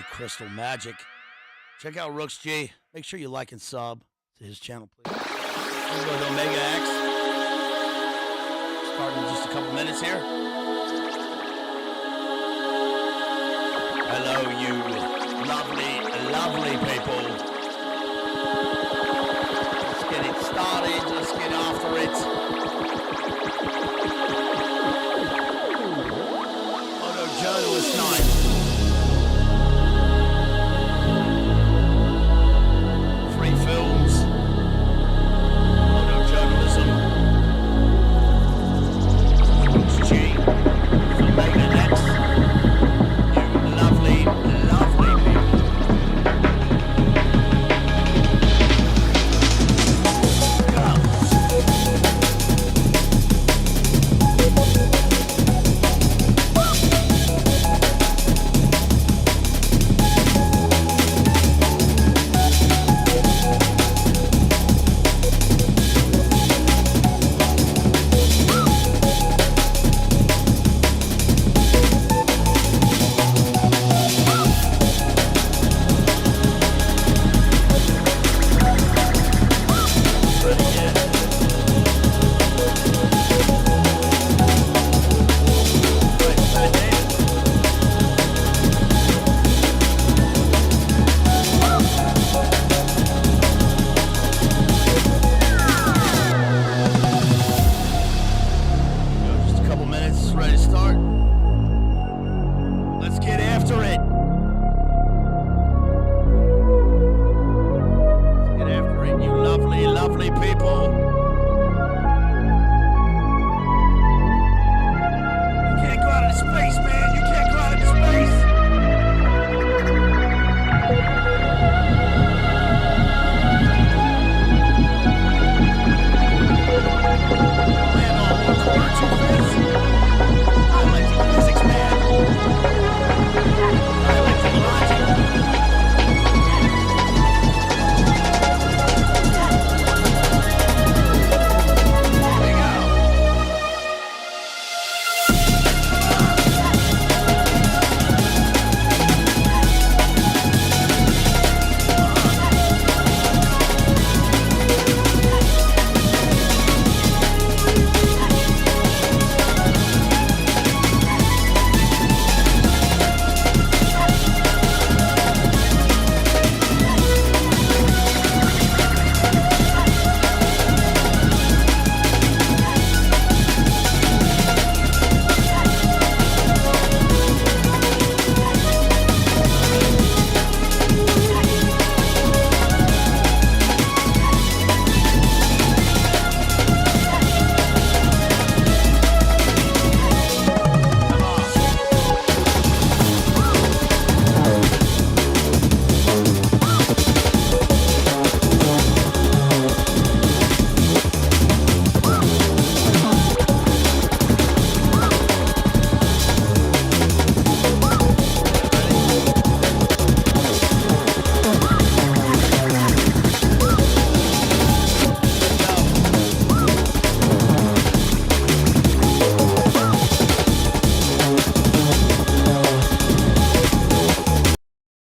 lovely Crystal Magic. Check out Rooks G. Make sure you like and sub to his channel, please. Let's go to Omega X. Starting in just a couple minutes here. Hello, you lovely, lovely people. Let's get it started. Let's get after it. Photojournalist night. Free films. Photojournalism. Rooks G. Omega X. You lovely, lovely people. Go. Ready yet? Right, David. Go, just a couple minutes, ready to start. Let's get after it. Let's get after it, you lovely, lovely people. You can't go out into space, man. You can't go out into space. Land on one quarter too fast. I like the physics, man. I like the logic. Here we go.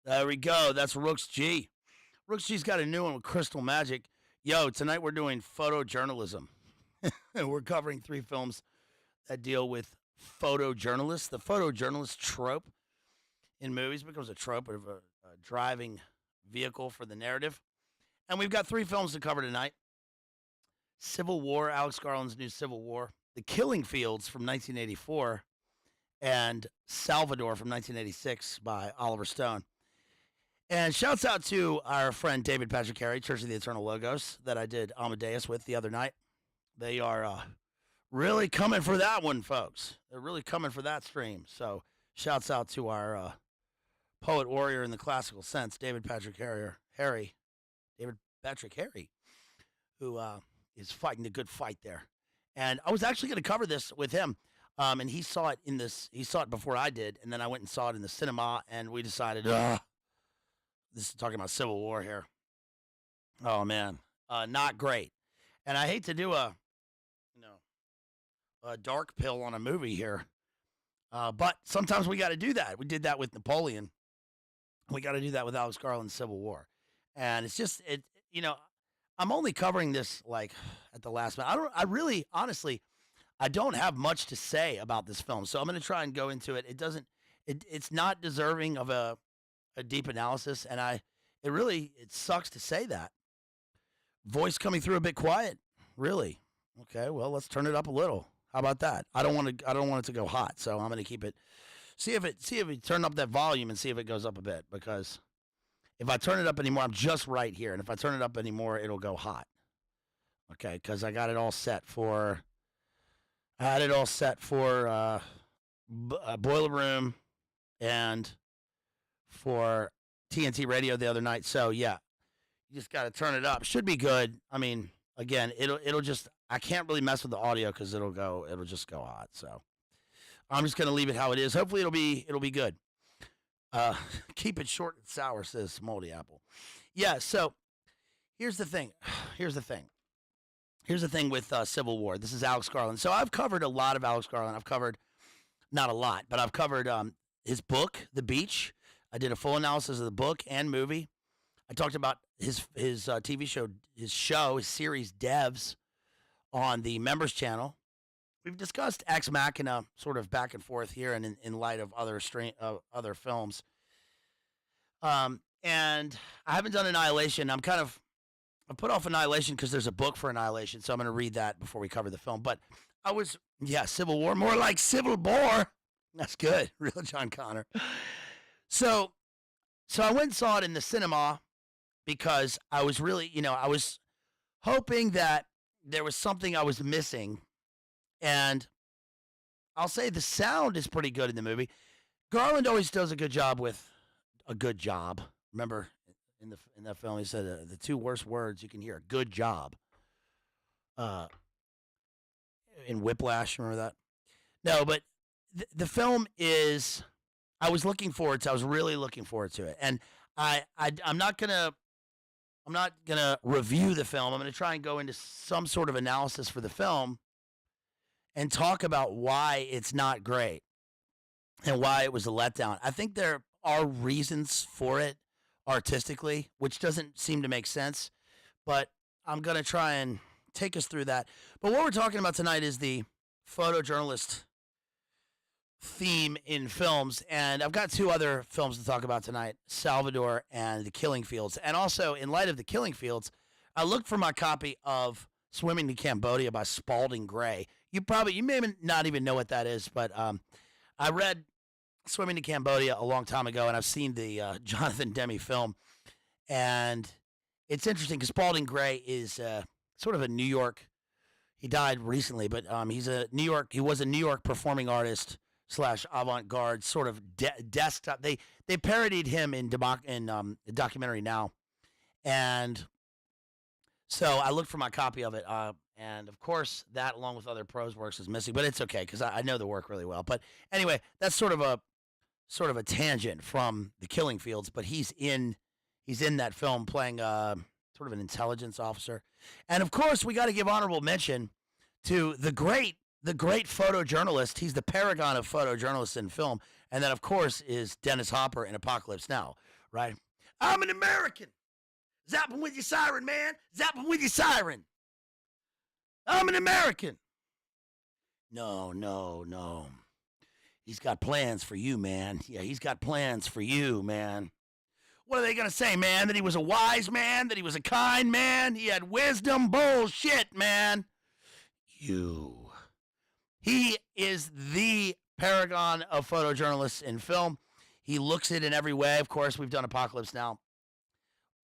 There we go. That's Rooks G. Rooks G's got a new one with Crystal Magic. Yo, tonight we're doing photojournalism. We're covering 3 films that deal with photojournalists. The photojournalist trope in movies becomes a trope of a driving vehicle for the narrative. And we've got 3 films to cover tonight. Civil War, Alex Garland's new Civil War. The Killing Fields from 1984. And Salvador from 1986 by Oliver Stone. And shouts out to our friend David Patrick Harry, Church of the Eternal Logos, that I did Amadeus with the other night. They are really coming for that one, folks. They're really coming for that stream. So shouts out to our poet warrior in the classical sense, David Patrick Harry, who is fighting the good fight there. And I was actually going to cover this with him. And he saw it he saw it before I did, and then I went and saw it in the cinema, and we decided, this is talking about Civil War here. Oh man, not great. And I hate to do a dark pill on a movie here, but sometimes we got to do that. We did that with Napoleon, We got to do that with Alex Garland's Civil War, and it's just it. You know, I'm only covering this like at the last minute. I really, honestly, I don't have much to say about this film, so I'm going to try and go into it. It doesn't. It's not deserving of a deep analysis, and it sucks to say that. Voice coming through a bit quiet, really. Okay, well, let's turn it up a little. How about that? I don't want it to go hot, so I'm going to keep it. See if we turn up that volume and see if it goes up a bit, because if I turn it up anymore, I'm just right here, and if I turn it up anymore, it'll go hot. Okay, because I got it all set for. I had it all set for Boiler Room and for TNT Radio the other night. So yeah, you just got to turn it up. Should be good. I mean, again, it'll just. I can't really mess with the audio because it'll just go hot. So I'm just gonna leave it how it is. Hopefully it'll be good. Keep it short and sour, says Moldy Apple. Yeah. So here's the thing. Here's the thing with Civil War. This is Alex Garland. So I've covered a lot of Alex Garland. I've covered not a lot, but I've covered his book, The Beach. I did a full analysis of the book and movie. I talked about his TV show, his series Devs on the members channel. We've discussed Ex Machina sort of back and forth here, and in light of other films. And I haven't done Annihilation. I put off Annihilation because there's a book for Annihilation, so I'm going to read that before we cover the film. But Civil War, more like Civil Bore. That's good, real John Connor. So I went and saw it in the cinema because I was really, I was hoping that there was something I was missing. And I'll say the sound is pretty good in the movie. Garland always does a good job with a good job. Remember in that film, he said the two worst words you can hear: good job. In Whiplash, remember that? No, but the film is. I was really looking forward to it, and I'm not gonna review the film. I'm gonna try and go into some sort of analysis for the film and talk about why it's not great and why it was a letdown. I think there are reasons for it artistically, which doesn't seem to make sense, but I'm going to try and take us through that. But what we're talking about tonight is the photojournalist theme in films, and I've got two other films to talk about tonight, Salvador and The Killing Fields. And also, in light of The Killing Fields, I looked for my copy of Swimming to Cambodia by Spalding Gray. You may not even know what that is, but I read Swimming to Cambodia a long time ago, and I've seen the Jonathan Demme film, and it's interesting because Spalding Gray is sort of a New York. He died recently, but he was a New York performing artist / avant-garde sort of desktop. They parodied him in the documentary Now, and so I looked for my copy of it. And of course, that along with other prose works is missing, but it's okay because I know the work really well. But anyway, that's sort of a tangent from The Killing Fields. But he's in that film playing sort of an intelligence officer. And of course, we got to give honorable mention to the great photojournalist. He's the paragon of photojournalists in film. And that, of course, is Dennis Hopper in Apocalypse Now, right? I'm an American. Zapping with your siren, man. Zapping with your siren. I'm an American. No. He's got plans for you, man. Yeah, he's got plans for you, man. What are they going to say, man? That he was a wise man? That he was a kind man? He had wisdom? Bullshit, man. He is the paragon of photojournalists in film. He looks it in every way. Of course, we've done Apocalypse Now.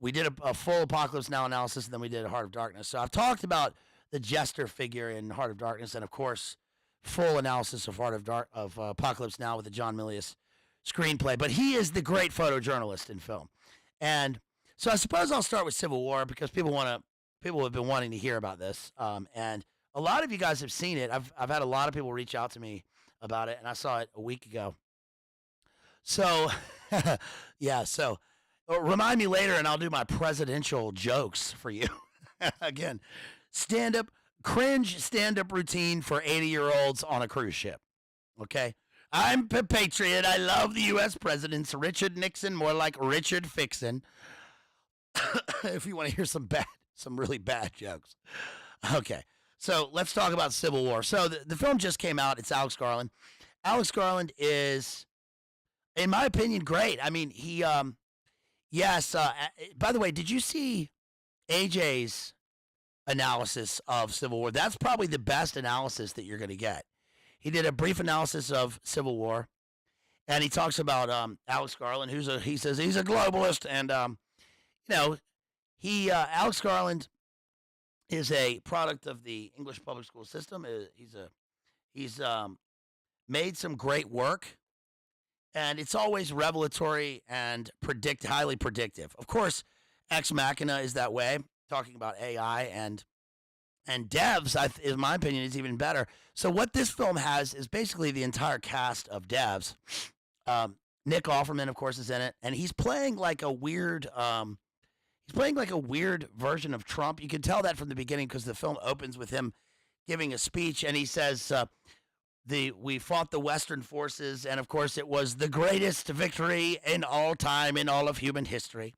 We did a full Apocalypse Now analysis, and then we did Heart of Darkness. So I've talked about the jester figure in Heart of Darkness, and of course, full analysis of Apocalypse Now with the John Milius screenplay. But he is the great photojournalist in film, and so I suppose I'll start with Civil War because people have been wanting to hear about this, and a lot of you guys have seen it. I've had a lot of people reach out to me about it, and I saw it a week ago. So, yeah. So, remind me later, and I'll do my presidential jokes for you again. Cringe stand-up routine for 80-year-olds on a cruise ship. Okay? I'm a patriot. I love the U.S. presidents. Richard Nixon, more like Richard Fixon. If you want to hear some really bad jokes. Okay, so let's talk about Civil War. So the film just came out. It's Alex Garland. Alex Garland is, in my opinion, great. I mean, yes. By the way, did you see AJ's analysis of Civil War? That's probably the best analysis that you're going to get. He did a brief analysis of Civil War, and he talks about Alex Garland, he says he's a globalist, and you know, Alex Garland is a product of the English public school system. He's made some great work, and it's always revelatory and highly predictive. Of course, Ex Machina is that way, talking about AI and devs. In my opinion, is even better. So what this film has is basically the entire cast of devs. Nick Offerman, of course, is in it, and he's playing like a weird. He's playing like a weird version of Trump. You can tell that from the beginning because the film opens with him giving a speech, and he says, "We fought the Western forces, and of course, it was the greatest victory in all time in all of human history."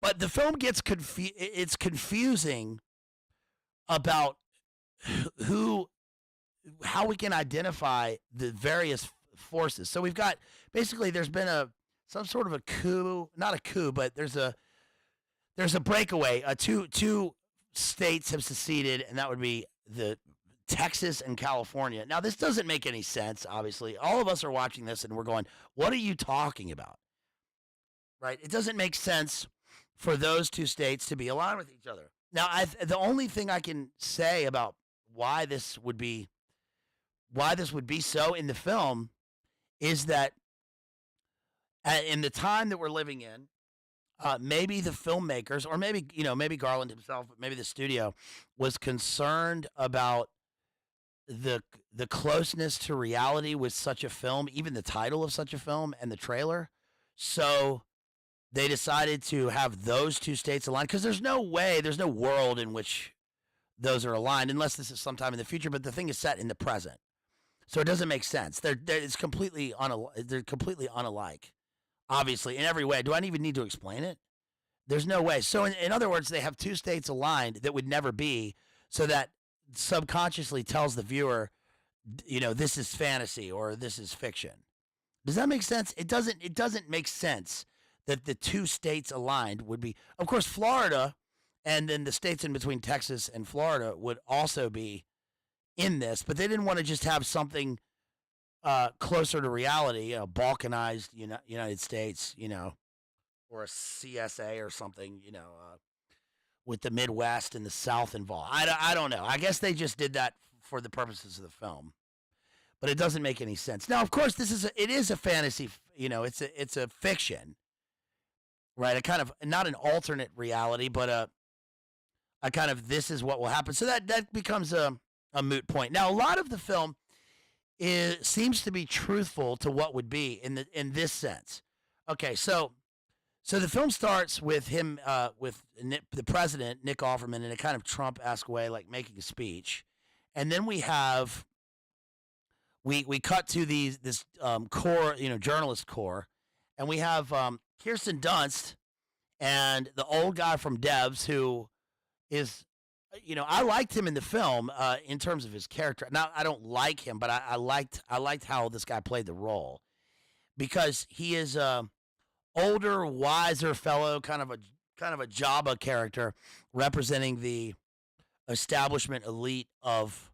But the film gets it's confusing about how we can identify the various forces. So we've got basically there's been some sort of a coup, not a coup, but there's a breakaway. Two states have seceded, and that would be the Texas and California. Now this doesn't make any sense. Obviously, all of us are watching this and we're going, "What are you talking about?" Right? It doesn't make sense for those two states to be aligned with each other. Now, the only thing I can say about why this would be so in the film is that in the time that we're living in, maybe the filmmakers, or maybe Garland himself, but maybe the studio was concerned about the closeness to reality with such a film, even the title of such a film and the trailer. So they decided to have those two states aligned because there's no world in which those are aligned unless this is sometime in the future. But the thing is set in the present, so it doesn't make sense. They're completely unalike, obviously in every way. Do I even need to explain it? There's no way. So in other words, they have two states aligned that would never be, so that subconsciously tells the viewer, this is fantasy or this is fiction. Does that make sense? It doesn't make sense that the two states aligned would be, of course, Florida, and then the states in between Texas and Florida would also be in this, but they didn't want to just have something closer to reality, balkanized United States, or a CSA or something, with the Midwest and the South involved. I don't know. I guess they just did that for the purposes of the film, but it doesn't make any sense. Now, of course, it is a fantasy. It's a fiction. Right, a kind of not an alternate reality, but a kind of this is what will happen. So that becomes a moot point. Now, a lot of the film seems to be truthful to what would be in this sense. Okay, so the film starts with him with the president Nick Offerman in a kind of Trump-esque way, like making a speech, and then we cut to this core, journalist core, and we have Kirsten Dunst and the old guy from Devs, who is, I liked him in the film in terms of his character. Now, I don't like him, but I liked how this guy played the role, because he is a older, wiser fellow, kind of a Jabba character, representing the establishment elite of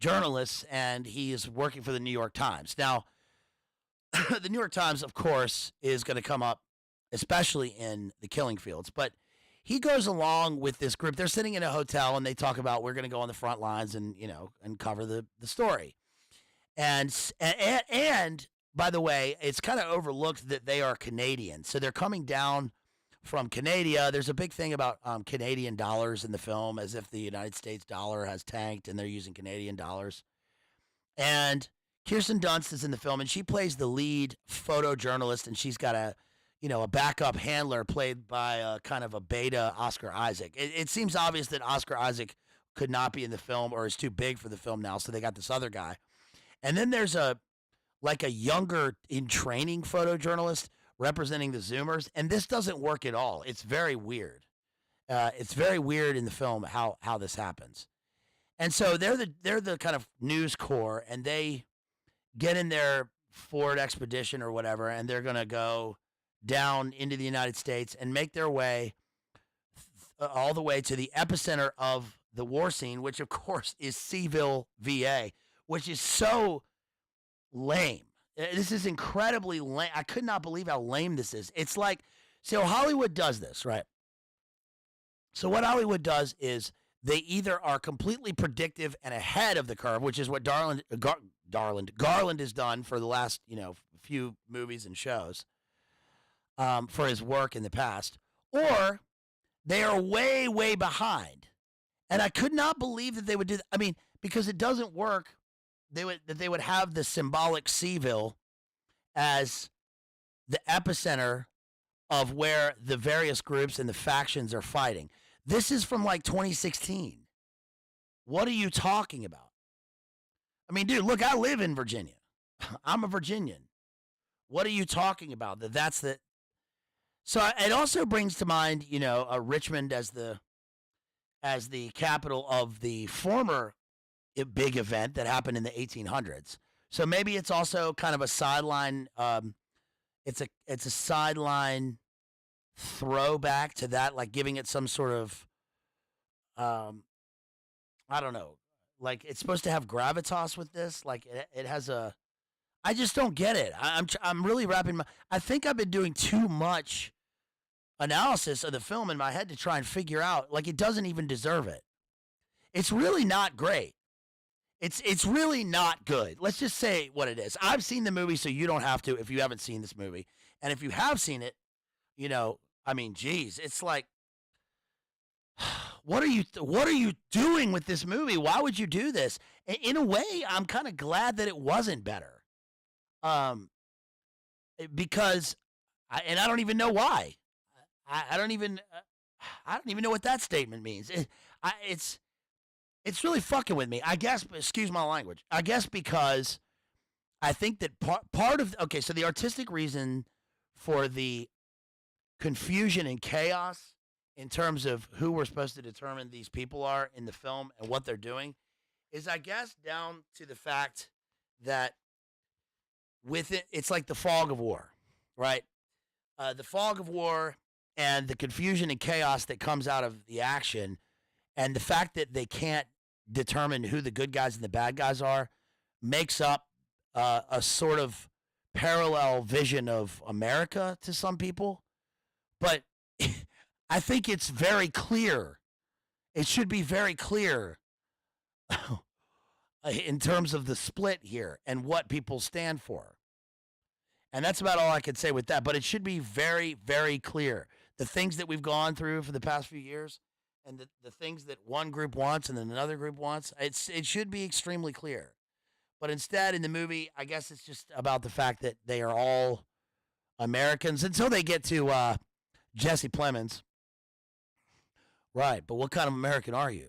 journalists, and he is working for the New York Times. Now, the New York Times, of course, is going to come up, especially in the killing fields. But he goes along with this group. They're sitting in a hotel, and they talk about, we're going to go on the front lines and cover the story. And by the way, it's kind of overlooked that they are Canadian. So they're coming down from Canada. There's a big thing about Canadian dollars in the film, as if the United States dollar has tanked and they're using Canadian dollars. And Kirsten Dunst is in the film, and she plays the lead photojournalist, and she's got a backup handler played by kind of a beta Oscar Isaac. It seems obvious that Oscar Isaac could not be in the film, or is too big for the film now, so they got this other guy. And then there's a like a younger in training photojournalist representing the Zoomers, and this doesn't work at all. It's very weird. It's very weird in the film how this happens. And so they're the kind of news corps, and they get in their Ford Expedition or whatever, and they're going to go down into the United States and make their way all the way to the epicenter of the war scene, which of course is Seville, VA, which is so lame. This is incredibly lame. I could not believe how lame this is. It's like, so Hollywood does this, right? So what Hollywood does is they either are completely predictive and ahead of the curve, which is what Garland has done for the last, few movies and shows, for his work in the past, or they are way, way behind. And I could not believe that they would do that. I mean, because it doesn't work. They would have the symbolic Seville as the epicenter of where the various groups and the factions are fighting. This is from like 2016. What are you talking about? I mean, dude, look, I live in Virginia. I'm a Virginian. What are you talking about? That's the. So it also brings to mind, Richmond as the capital of the former big event that happened in the 1800s. So maybe it's also kind of a sideline. It's a sideline throwback to that, like giving it some sort of, I don't know, like it's supposed to have gravitas with this. Like it has a. I just don't get it. I'm really wrapping my. I think I've been doing too much analysis of the film in my head to try and figure out. Like it doesn't even deserve it. It's really not great. It's really not good. Let's just say what it is. I've seen the movie, so you don't have to if you haven't seen this movie. And if you have seen it, I mean, geez, it's like, what are you doing with this movie? Why would you do this? In a way, I'm kind of glad that it wasn't better, because, I don't even know why. I don't even know what that statement means. It's really fucking with me. I guess, excuse my language. I guess because I think that part of, okay, so the artistic reason for the confusion and chaos in terms of who we're supposed to determine these people are in the film and what they're doing is, I guess, down to the fact that with it, it's like the fog of war, right? The fog of war and the confusion and chaos that comes out of the action, and the fact that they can't determine who the good guys and the bad guys are, makes up a sort of parallel vision of America to some people. But I think it's very clear. It should be very clear in terms of the split here and what people stand for. And that's about all I could say with that. But it should be very, very clear. The things that we've gone through for the past few years, and the things that one group wants and then another group wants, it should be extremely clear. But instead, in the movie, I guess it's just about the fact that they are all Americans until they get to Jesse Plemons. Right, but what kind of American are you?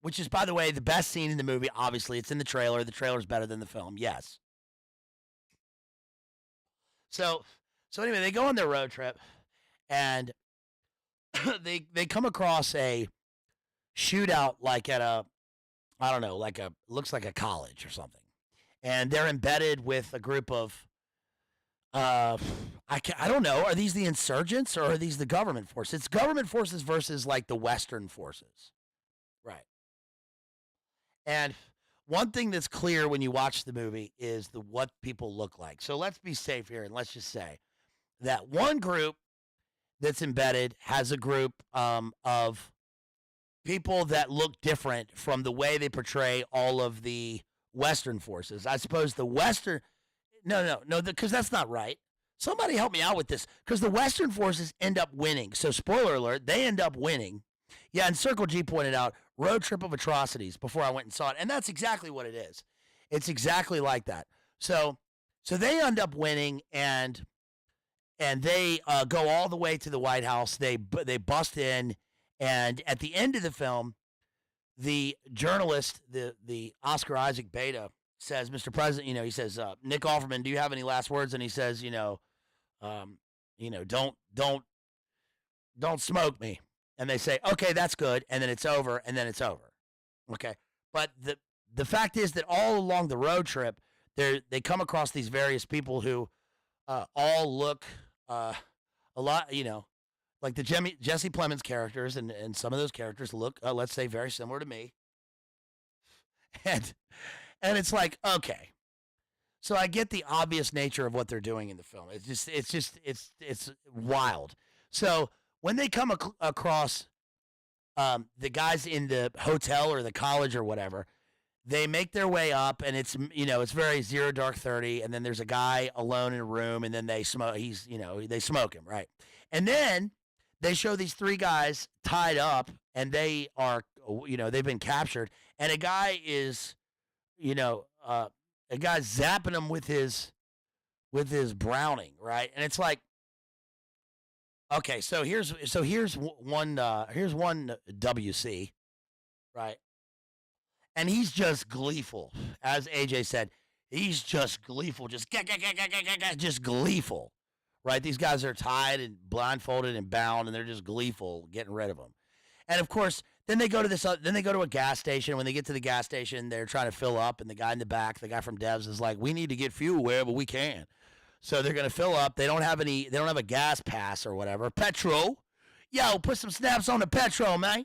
Which is, by the way, the best scene in the movie. Obviously, it's in the trailer. The trailer's better than the film, yes. So anyway, they go on their road trip, and they come across a shootout like at a, I don't know, looks like a college or something. And they're embedded with a group of, I don't know, are these the insurgents or are these the government forces? It's government forces versus like the Western forces. Right. And one thing that's clear when you watch the movie is what people look like. So let's be safe here, and let's just say that one group that's embedded has a group of people that look different from the way they portray all of the Western forces. I suppose the Western, no, because that's not right. Somebody help me out with this, because the Western forces end up winning. So spoiler alert, they end up winning. Yeah, and Circle G pointed out Road Trip of Atrocities before I went and saw it, and that's exactly what it is. It's exactly like that. So they end up winning, and they go all the way to the White House. They bust in, and at the end of the film, the journalist, the Oscar Isaac Beta says, Mr. President, he says, Nick Offerman, do you have any last words? And he says, don't smoke me. And they say, okay, that's good. And then it's over. And then it's over. Okay. But the fact is that all along the road trip, they come across these various people who all look a lot, like the Jesse Plemons characters, and some of those characters look, let's say, very similar to me. And it's like, okay. So I get the obvious nature of what they're doing in the film. It's wild. So when they come across the guys in the hotel or the college or whatever, they make their way up, and it's very Zero Dark 30, and then there's a guy alone in a room, and then they smoke. They smoke him, right? And then they show these three guys tied up, and they are, they've been captured, and a guy is, a guy zapping them with his Browning, right? And it's like, okay, so here's one WC, right? And he's just gleeful, as AJ said. He's just gleeful, just gleeful, right? These guys are tied and blindfolded and bound, and they're just gleeful, getting rid of them. And of course, then they go to then they go to a gas station. When they get to the gas station, they're trying to fill up, and the guy in the back, the guy from Devs, is like, "We need to get fuel wherever we can." So they're gonna fill up. They don't have a gas pass or whatever. Petrol, yo, put some snaps on the petrol, man.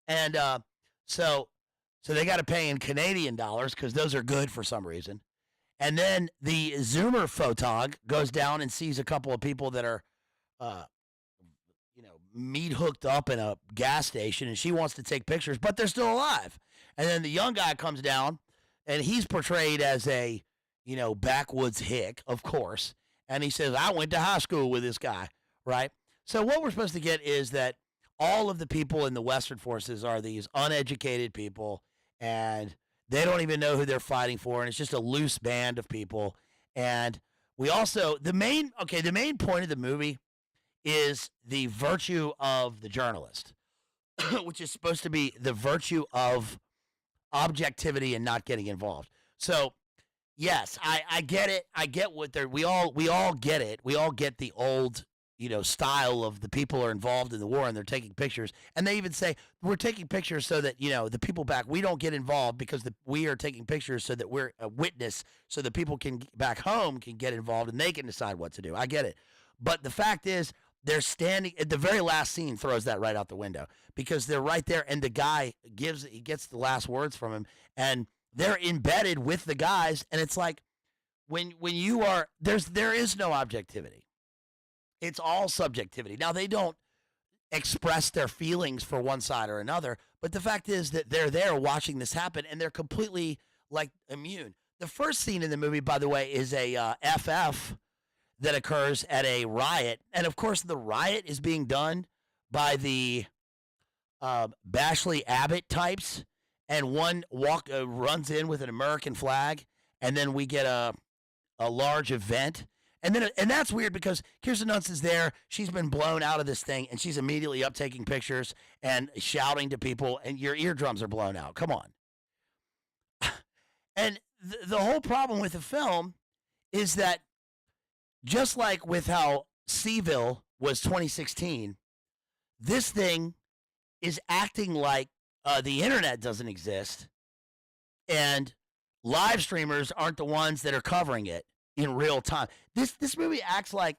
And so they got to pay in Canadian dollars because those are good for some reason. And then the Zoomer photog goes down and sees a couple of people that are, meat hooked up in a gas station, and she wants to take pictures, but they're still alive. And then the young guy comes down, and he's portrayed as a, backwoods hick, of course. And he says, I went to high school with this guy, right? So what we're supposed to get is that all of the people in the Western forces are these uneducated people, and they don't even know who they're fighting for, and it's just a loose band of people. And we also, the main point of the movie is the virtue of the journalist, which is supposed to be the virtue of objectivity and not getting involved. So, yes, I get it. I get what we all get it. We all get the old, style of the people are involved in the war and they're taking pictures. And they even say, we're taking pictures so that, the people back, we don't get involved because we are taking pictures so that we're a witness so that people back home can get involved and they can decide what to do. I get it. But the fact is, they're standing at the very last scene, throws that right out the window because they're right there, and the guy gets the last words from him, and they're embedded with the guys, and it's like when you are there is no objectivity. It's all subjectivity. Now, they don't express their feelings for one side or another, but the fact is that they're there watching this happen, and they're completely immune. The first scene in the movie, by the way, is a FF that occurs at a riot. And, of course, the riot is being done by the Bashley Abbott types. And one runs in with an American flag, and then we get a large event. And that's weird because Kirsten Dunst is there. She's been blown out of this thing, and she's immediately up taking pictures and shouting to people, and your eardrums are blown out. Come on. And the whole problem with the film is that just like with how Seville was 2016, this thing is acting like the internet doesn't exist, and live streamers aren't the ones that are covering it in real time. This movie acts like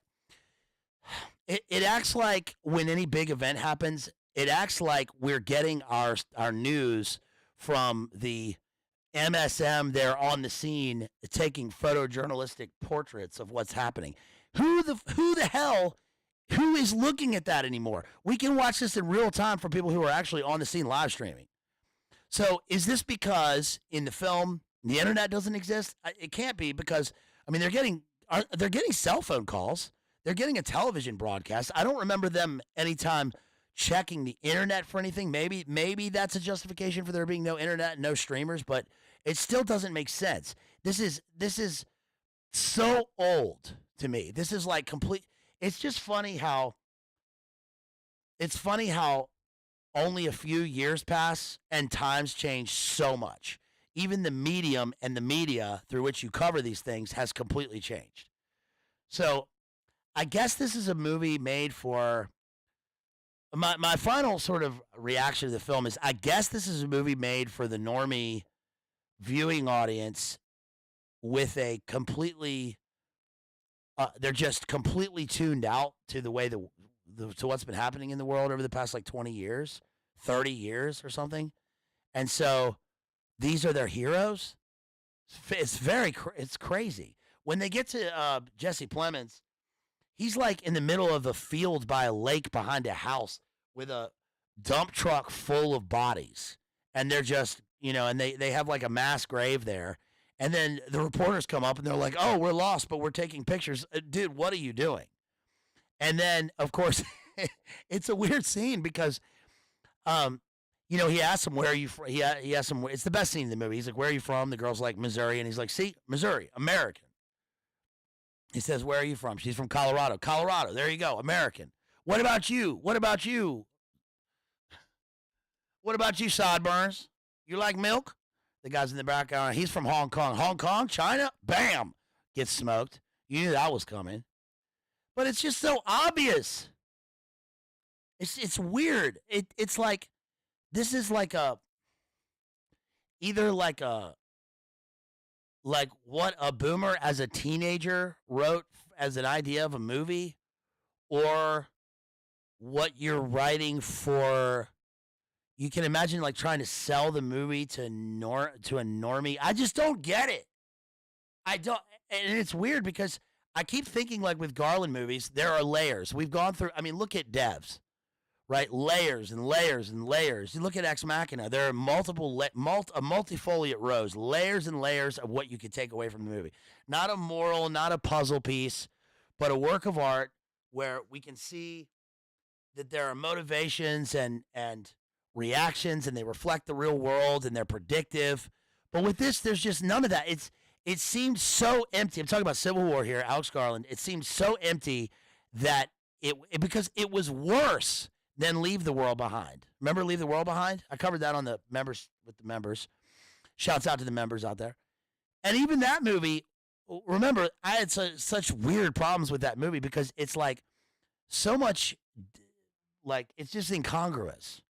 it acts like when any big event happens, it acts like we're getting our news from the MSM there on the scene taking photojournalistic portraits of what's happening. Who the hell is looking at that anymore? We can watch this in real time for people who are actually on the scene live streaming. So is this because in the film the internet doesn't exist? It can't be because they're getting cell phone calls. They're getting a television broadcast. I don't remember them anytime checking the internet for anything. Maybe that's a justification for there being no internet and no streamers, but it still doesn't make sense. This is so old to me. This is like complete. It's just funny how only a few years pass and times change so much. even the medium and the media through which you cover these things has completely changed. So I guess this is a movie made for my final sort of reaction to the film is I guess this is a movie made for the normie viewing audience with a completely they're just completely tuned out to the way to what's been happening in the world over the past like 20 years, 30 years or something. And so these are their heroes. It's it's crazy. When they get to Jesse Plemons, he's like in the middle of a field by a lake behind a house with a dump truck full of bodies. And they're just, and they have like a mass grave there. And then the reporters come up and they're like, "Oh, we're lost, but we're taking pictures." Dude, what are you doing? And then, of course, it's a weird scene because, he asks him, "Where are you from?" He asks him, it's the best scene in the movie. He's like, "Where are you from?" The girl's like, "Missouri." And he's like, "See, Missouri, American." He says, "Where are you from?" She's from Colorado. "Colorado, there you go, American." "What about you? What about you? What about you, Sideburns? You like milk?" The guy's in the background. He's from Hong Kong. "Hong Kong, China?" Bam! Gets smoked. You knew that was coming. But it's just so obvious. It's weird. It's like this is like either like what a boomer as a teenager wrote as an idea of a movie, or what you're writing for. You can imagine like trying to sell the movie to a normie. I just don't get it. I don't, and it's weird because I keep thinking like with Garland movies, there are layers. We've gone through. I mean, look at Devs, right? Layers and layers and layers. You look at Ex Machina. There are multifoliate rows, layers and layers of what you could take away from the movie. Not a moral, not a puzzle piece, but a work of art where we can see that there are motivations and reactions, and they reflect the real world, and they're predictive. But with this, there's just none of that. It seemed so empty. I'm talking about Civil War here, Alex Garland. It seemed so empty that because it was worse than Leave the World Behind. Remember Leave the World Behind? I covered that on the members with the members. Shouts out to the members out there. And even that movie, remember, I had such weird problems with that movie because it's like so much, like it's just incongruous.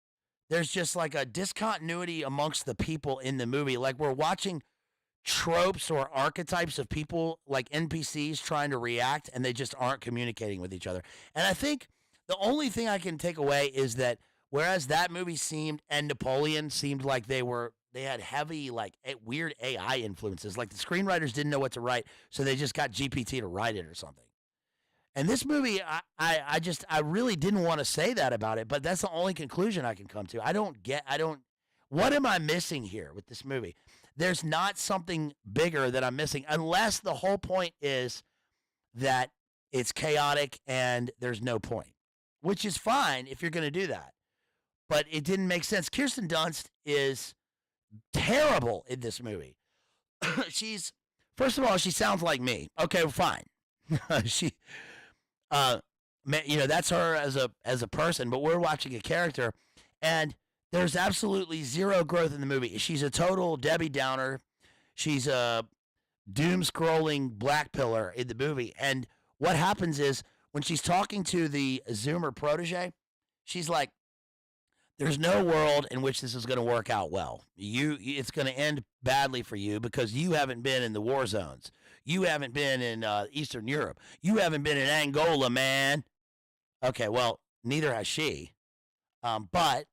There's just like a discontinuity amongst the people in the movie. Like we're watching tropes or archetypes of people like NPCs trying to react, and they just aren't communicating with each other. And I think the only thing I can take away is that whereas that movie seemed, and Napoleon seemed like they had heavy, like weird AI influences. Like the screenwriters didn't know what to write, so they just got GPT to write it or something. And this movie, I really didn't want to say that about it, but that's the only conclusion I can come to. What am I missing here with this movie? There's not something bigger that I'm missing, unless the whole point is that it's chaotic and there's no point, which is fine if you're going to do that. But it didn't make sense. Kirsten Dunst is terrible in this movie. First of all, she sounds like me. Okay, fine. That's her as a person, but we're watching a character, and there's absolutely zero growth in the movie. She's a total Debbie Downer. She's a doom-scrolling black pillar in the movie. And what happens is when she's talking to the Zoomer protege, she's like, "There's no world in which this is going to work out well. It's going to end badly for you because you haven't been in the war zones. You haven't been in Eastern Europe. You haven't been in Angola, man." Okay, well, neither has she. But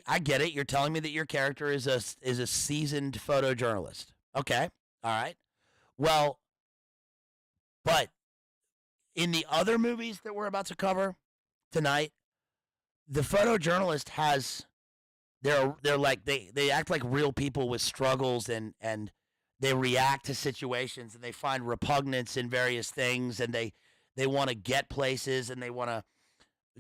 I get it. You're telling me that your character is a seasoned photojournalist. Okay, all right. Well, but in the other movies that we're about to cover tonight, the photojournalist they're like they act like real people with struggles, and they react to situations, and they find repugnance in various things, and they want to get places, and they want to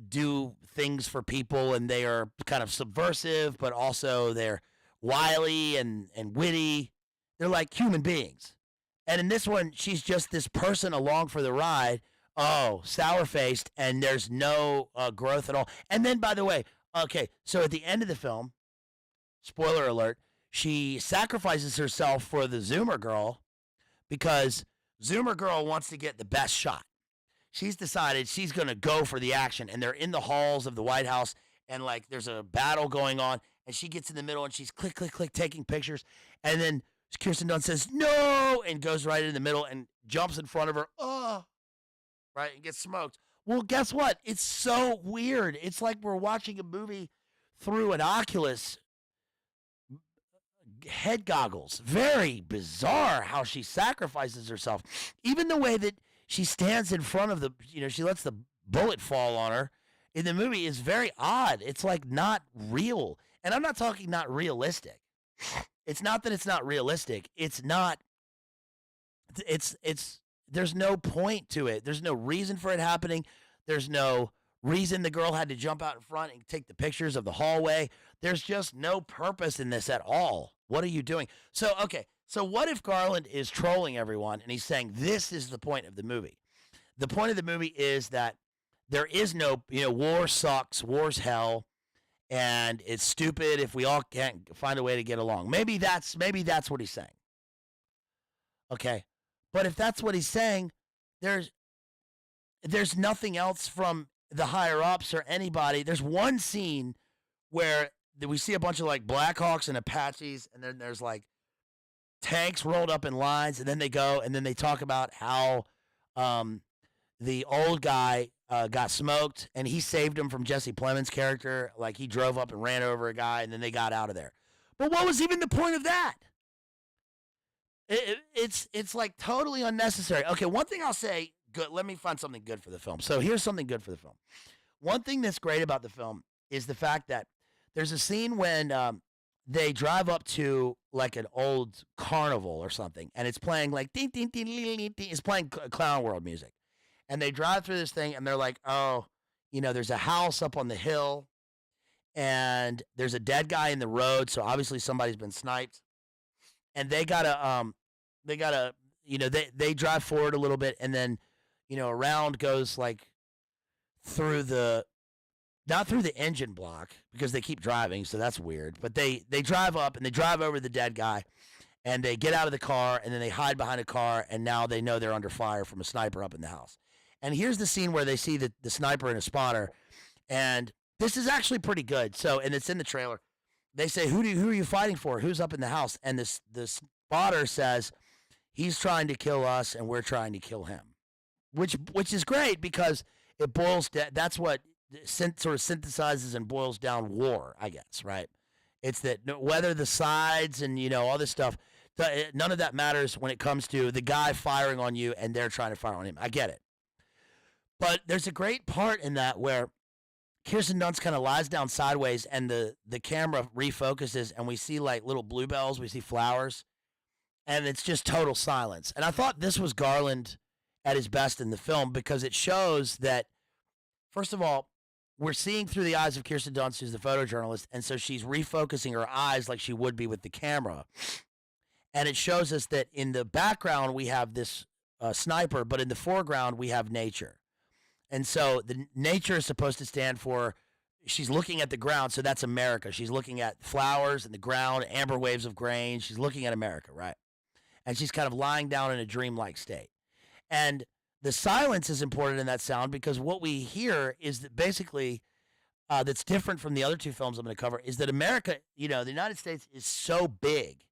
do things for people, and they are kind of subversive, but also they're wily and witty. They're like human beings. And in this one, she's just this person along for the ride. Oh, sour-faced, and there's no growth at all. And then, by the way, okay, so at the end of the film, spoiler alert, she sacrifices herself for the Zoomer girl because Zoomer girl wants to get the best shot. She's decided she's going to go for the action, and they're in the halls of the White House, and like there's a battle going on, and she gets in the middle, and she's click, click, click, taking pictures, and then Kirsten Dunst says, no, and goes right in the middle and jumps in front of her, right, and gets smoked. Well, guess what? It's so weird. It's like we're watching a movie through an Oculus head goggles. Very bizarre how she sacrifices herself. Even the way that she stands in front of she lets the bullet fall on her in the movie is very odd. It's like not real. And I'm not talking not realistic. It's not that it's not realistic. It's there's no point to it. There's no reason for it happening. There's no reason the girl had to jump out in front and take the pictures of the hallway. There's just no purpose in this at all. What are you doing? So what if Garland is trolling everyone and he's saying this is the point of the movie? The point of the movie is that there is no, war sucks, war's hell, and it's stupid if we all can't find a way to get along. Maybe that's what he's saying. Okay. But if that's what he's saying, there's nothing else from the higher ups or anybody. There's one scene where we see a bunch of like Blackhawks and Apaches, and then there's like tanks rolled up in lines, and then they go and then they talk about how the old guy got smoked, and he saved him from Jesse Plemons' character. Like he drove up and ran over a guy, and then they got out of there. But what was even the point of that? It's like totally unnecessary. Okay, one thing I'll say, good. Let me find something good for the film. So here's something good for the film. One thing that's great about the film is the fact that there's a scene when they drive up to like an old carnival or something, and it's playing like ding, ding, ding, ding, ding, ding. It's playing Clown World music. And they drive through this thing, and they're like, oh, there's a house up on the hill, and there's a dead guy in the road, so obviously somebody's been sniped. And they gotta, they drive forward a little bit, and then, a round goes like not through the engine block because they keep driving, so that's weird. But they drive up and they drive over the dead guy, and they get out of the car, and then they hide behind a car, and now they know they're under fire from a sniper up in the house. And here's the scene where they see the sniper and a spotter, and this is actually pretty good. So, and it's in the trailer. They say, who are you fighting for? Who's up in the house? And the spotter says, he's trying to kill us, and we're trying to kill him, which is great because it boils down. That's what sort of synthesizes and boils down war, I guess, right? It's that whether the sides and, all this stuff, none of that matters when it comes to the guy firing on you and they're trying to fire on him. I get it. But there's a great part in that where Kirsten Dunst kind of lies down sideways and the camera refocuses and we see like little bluebells, we see flowers, and it's just total silence. And I thought this was Garland at his best in the film because it shows that, first of all, we're seeing through the eyes of Kirsten Dunst, who's the photojournalist, and so she's refocusing her eyes like she would be with the camera. And it shows us that in the background we have this sniper, but in the foreground we have nature. And so the nature is supposed to stand for, she's looking at the ground, so that's America. She's looking at flowers and the ground, amber waves of grain. She's looking at America, right? And she's kind of lying down in a dreamlike state. And the silence is important in that sound because what we hear is that basically that's different from the other two films I'm going to cover is that America, the United States is so big.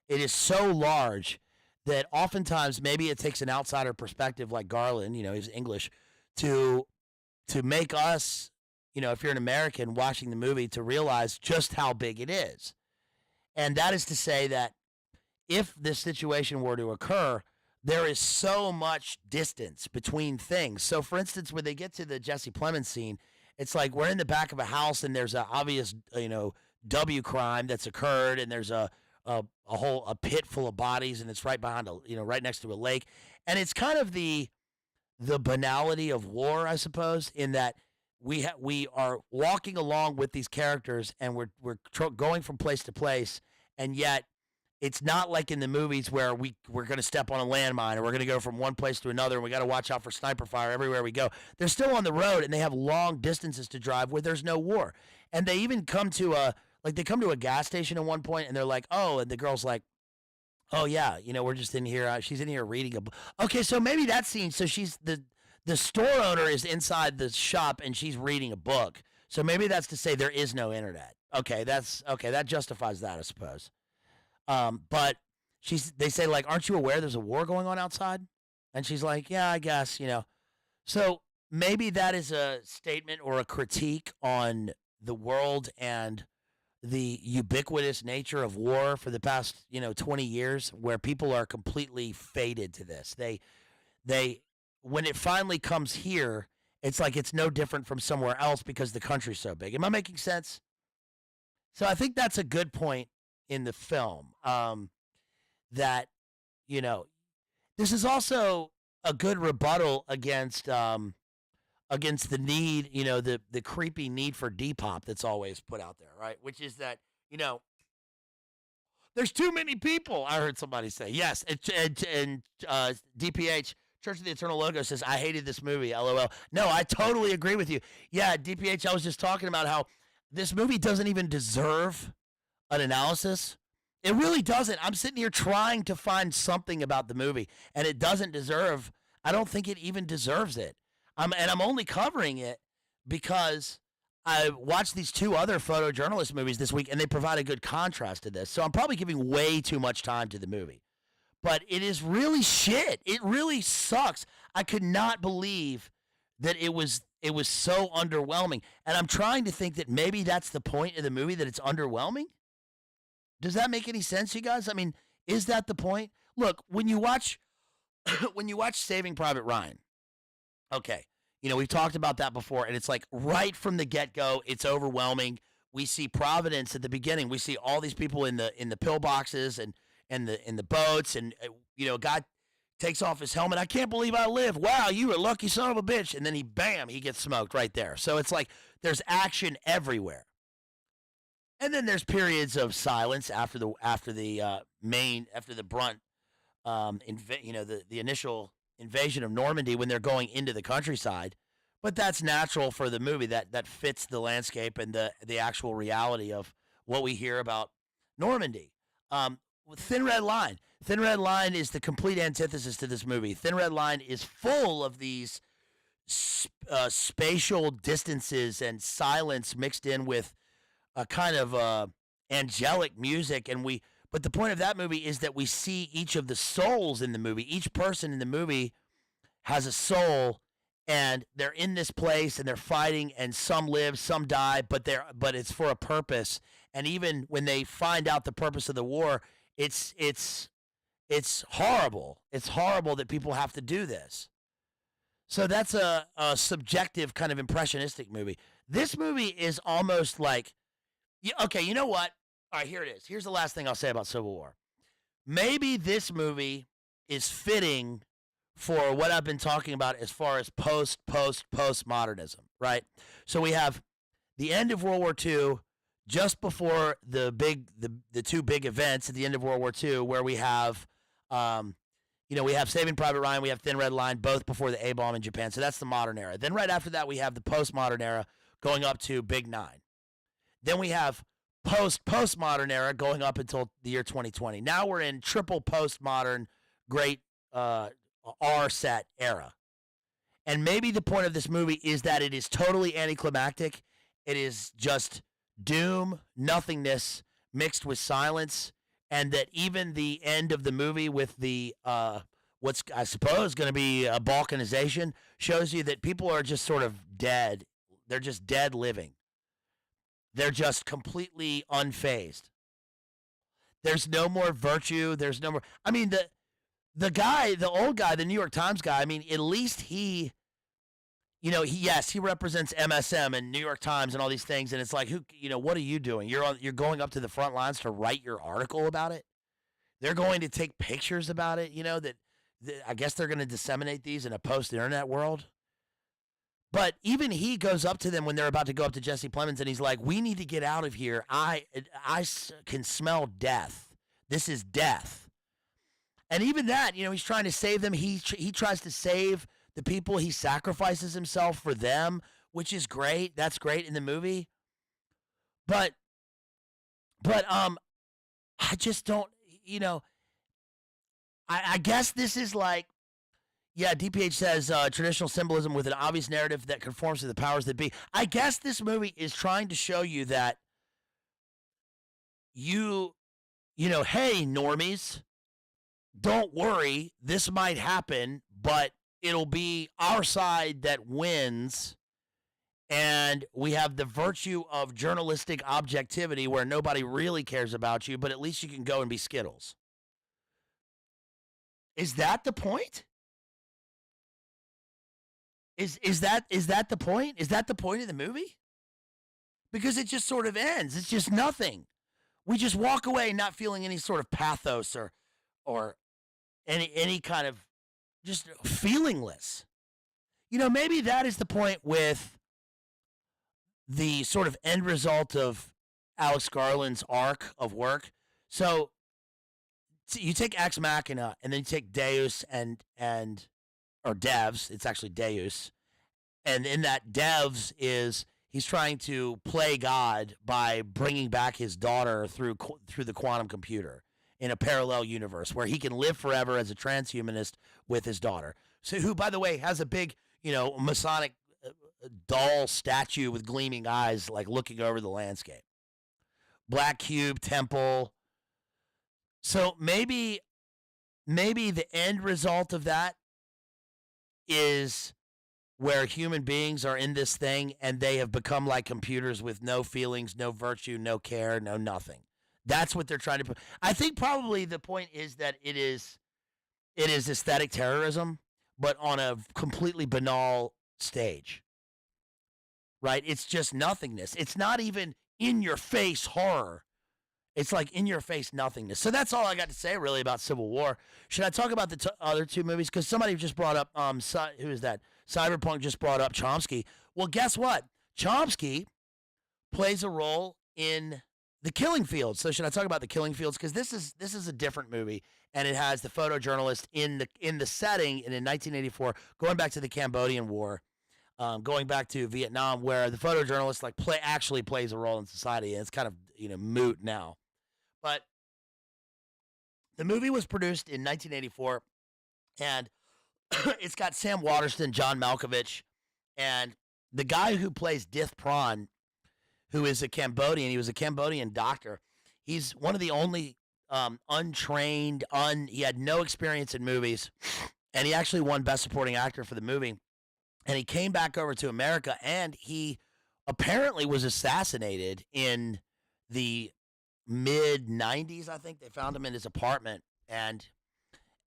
It is so large that oftentimes maybe it takes an outsider perspective like Garland, he's English, to make us, if you're an American watching the movie, to realize just how big it is. And that is to say that if this situation were to occur, there is so much distance between things. So, for instance, when they get to the Jesse Plemons scene, it's like we're in the back of a house and there's an obvious, W crime that's occurred, and there's a pit full of bodies, and it's right behind right next to a lake, and it's kind of the banality of war, I suppose, in that we are walking along with these characters and we're going from place to place, and yet it's not like in the movies where we're going to step on a landmine or we're going to go from one place to another and we got to watch out for sniper fire everywhere we go. They're still on the road and they have long distances to drive where there's no war. And they even come to Like they come to a gas station at one point and they're like, oh, and the girl's like, oh yeah, we're just in here. She's in here reading a book. Okay, so maybe that scene. So she's the store owner is inside the shop and she's reading a book. So maybe that's to say there is no internet. Okay, that's okay. That justifies that, I suppose. But they say like, aren't you aware there's a war going on outside? And she's like, yeah, I guess. So maybe that is a statement or a critique on the world and the ubiquitous nature of war for the past 20 years, where people are completely faded to this. They when it finally comes here, it's like it's no different from somewhere else because the country's so big. Am I making sense? So I think that's a good point in the film. That this is also a good rebuttal against the need, the creepy need for Depop that's always put out there, right? Which is that, there's too many people. I heard somebody say, yes, and DPH, Church of the Eternal Logo, says, I hated this movie, LOL. No, I totally agree with you. Yeah, DPH, I was just talking about how this movie doesn't even deserve an analysis. It really doesn't. I'm sitting here trying to find something about the movie, and it doesn't deserve, I don't think it even deserves it. And I'm only covering it because I watched these two other photojournalist movies this week, and they provide a good contrast to this. So I'm probably giving way too much time to the movie. But it is really shit. It really sucks. I could not believe that it was so underwhelming. And I'm trying to think that maybe that's the point of the movie, that it's underwhelming. Does that make any sense, you guys? I mean, is that the point? Look, when you watch Saving Private Ryan, okay, we've talked about that before, and it's like right from the get-go, it's overwhelming. We see Providence at the beginning. We see all these people in the pillboxes and in the boats, and a guy takes off his helmet. I can't believe I live. Wow, you a lucky son of a bitch. And then he gets smoked right there. So it's like there's action everywhere. And then there's periods of silence after the brunt, the initial invasion of Normandy, when they're going into the countryside. But that's natural for the movie. That fits the landscape and the actual reality of what we hear about Normandy. Thin Red Line. Thin Red Line is the complete antithesis to this movie. Thin Red Line is full of these spatial distances and silence mixed in with a kind of angelic music. But the point of that movie is that we see each of the souls in the movie. Each person in the movie has a soul, and they're in this place and they're fighting, and some live, some die, but it's for a purpose. And even when they find out the purpose of the war, it's horrible. It's horrible that people have to do this. So that's a subjective kind of impressionistic movie. This movie is almost like, okay, you know what? All right, here it is. Here's the last thing I'll say about Civil War. Maybe this movie is fitting for what I've been talking about as far as postmodernism, right? So we have the end of World War II, just before the two big events at the end of World War II, where we have, we have Saving Private Ryan, we have Thin Red Line, both before the A-bomb in Japan. So that's the modern era. Then right after that, we have the postmodern era going up to Big Nine. Then we have postmodern era going up until the year 2020. Now we're in triple postmodern, great R-set era. And maybe the point of this movie is that it is totally anticlimactic. It is just doom, nothingness mixed with silence, and that even the end of the movie with the what's I suppose going to be a balkanization shows you that people are just sort of dead. They're just dead living. They're just completely unfazed. There's no more virtue. There's no more. I mean, the old guy, the New York Times guy, I mean, at least he represents MSM and New York Times and all these things. And it's like, what are you doing? You're going up to the front lines to write your article about it. They're going to take pictures about it, that I guess they're going to disseminate these in a post-internet world. But even he goes up to them when they're about to go up to Jesse Plemons, and he's like, we need to get out of here. I can smell death. This is death. And even that, he's trying to save them. He tries to save the people. He sacrifices himself for them, which is great. That's great in the movie. But But I just don't. I guess this is like. Yeah, DPH says traditional symbolism with an obvious narrative that conforms to the powers that be. I guess this movie is trying to show you that hey, normies, don't worry, this might happen, but it'll be our side that wins. And we have the virtue of journalistic objectivity where nobody really cares about you, but at least you can go and be Skittles. Is that the point? Is that the point? Is that the point of the movie? Because it just sort of ends. It's just nothing. We just walk away not feeling any sort of pathos or any kind of just feelingless. Maybe that is the point with the sort of end result of Alex Garland's arc of work. So you take Ex Machina and then you take Deus or Devs. It's actually Deus. And in that Devs he's trying to play God by bringing back his daughter through the quantum computer in a parallel universe where he can live forever as a transhumanist with his daughter. So who, by the way, has a big, Masonic doll statue with gleaming eyes, like looking over the landscape. Black cube temple. So maybe the end result of that is where human beings are in this thing and they have become like computers with no feelings, no virtue, no care, no nothing. That's what they're trying to put. I think probably the point is that it is aesthetic terrorism, but on a completely banal stage. Right? It's just nothingness. It's not even in your face horror. It's like in your face nothingness. So that's all I got to say really about Civil War. Should I talk about the other two movies? Because somebody just brought up, who is that? Cyberpunk just brought up Chomsky. Well, guess what? Chomsky plays a role in The Killing Fields. So should I talk about The Killing Fields? Because this is a different movie, and it has the photojournalist in the setting and in 1984, going back to the Cambodian War, going back to Vietnam, where the photojournalist actually plays a role in society, and it's kind of moot now. But the movie was produced in 1984, and it's got Sam Waterston, John Malkovich, and the guy who plays Dith Pran, who is a Cambodian. He was a Cambodian doctor. He's one of the only untrained, he had no experience in movies, and he actually won Best Supporting Actor for the movie. And he came back over to America, and he apparently was assassinated in the mid-90s, I think. They found him in his apartment, and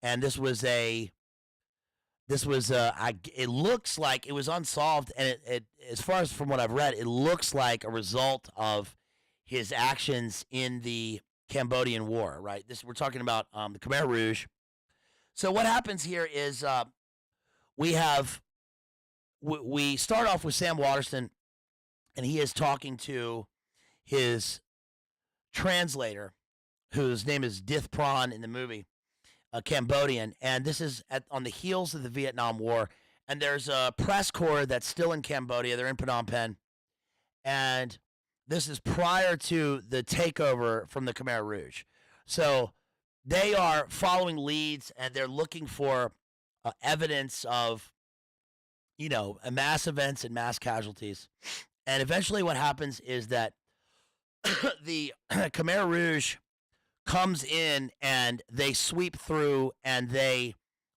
this was it looks like it was unsolved, and it as far as from what I've read, it looks like a result of his actions in the Cambodian War, right? We're talking about the Khmer Rouge. So what happens here is we start off with Sam Waterston, and he is talking to his translator, whose name is Dith Pran in the movie, a Cambodian, and this is on the heels of the Vietnam War, and there's a press corps that's still in Cambodia. They're in Phnom Penh, and this is prior to the takeover from the Khmer Rouge. So they are following leads, and they're looking for evidence of, mass events and mass casualties. And eventually what happens is that the Khmer Rouge comes in and they sweep through, and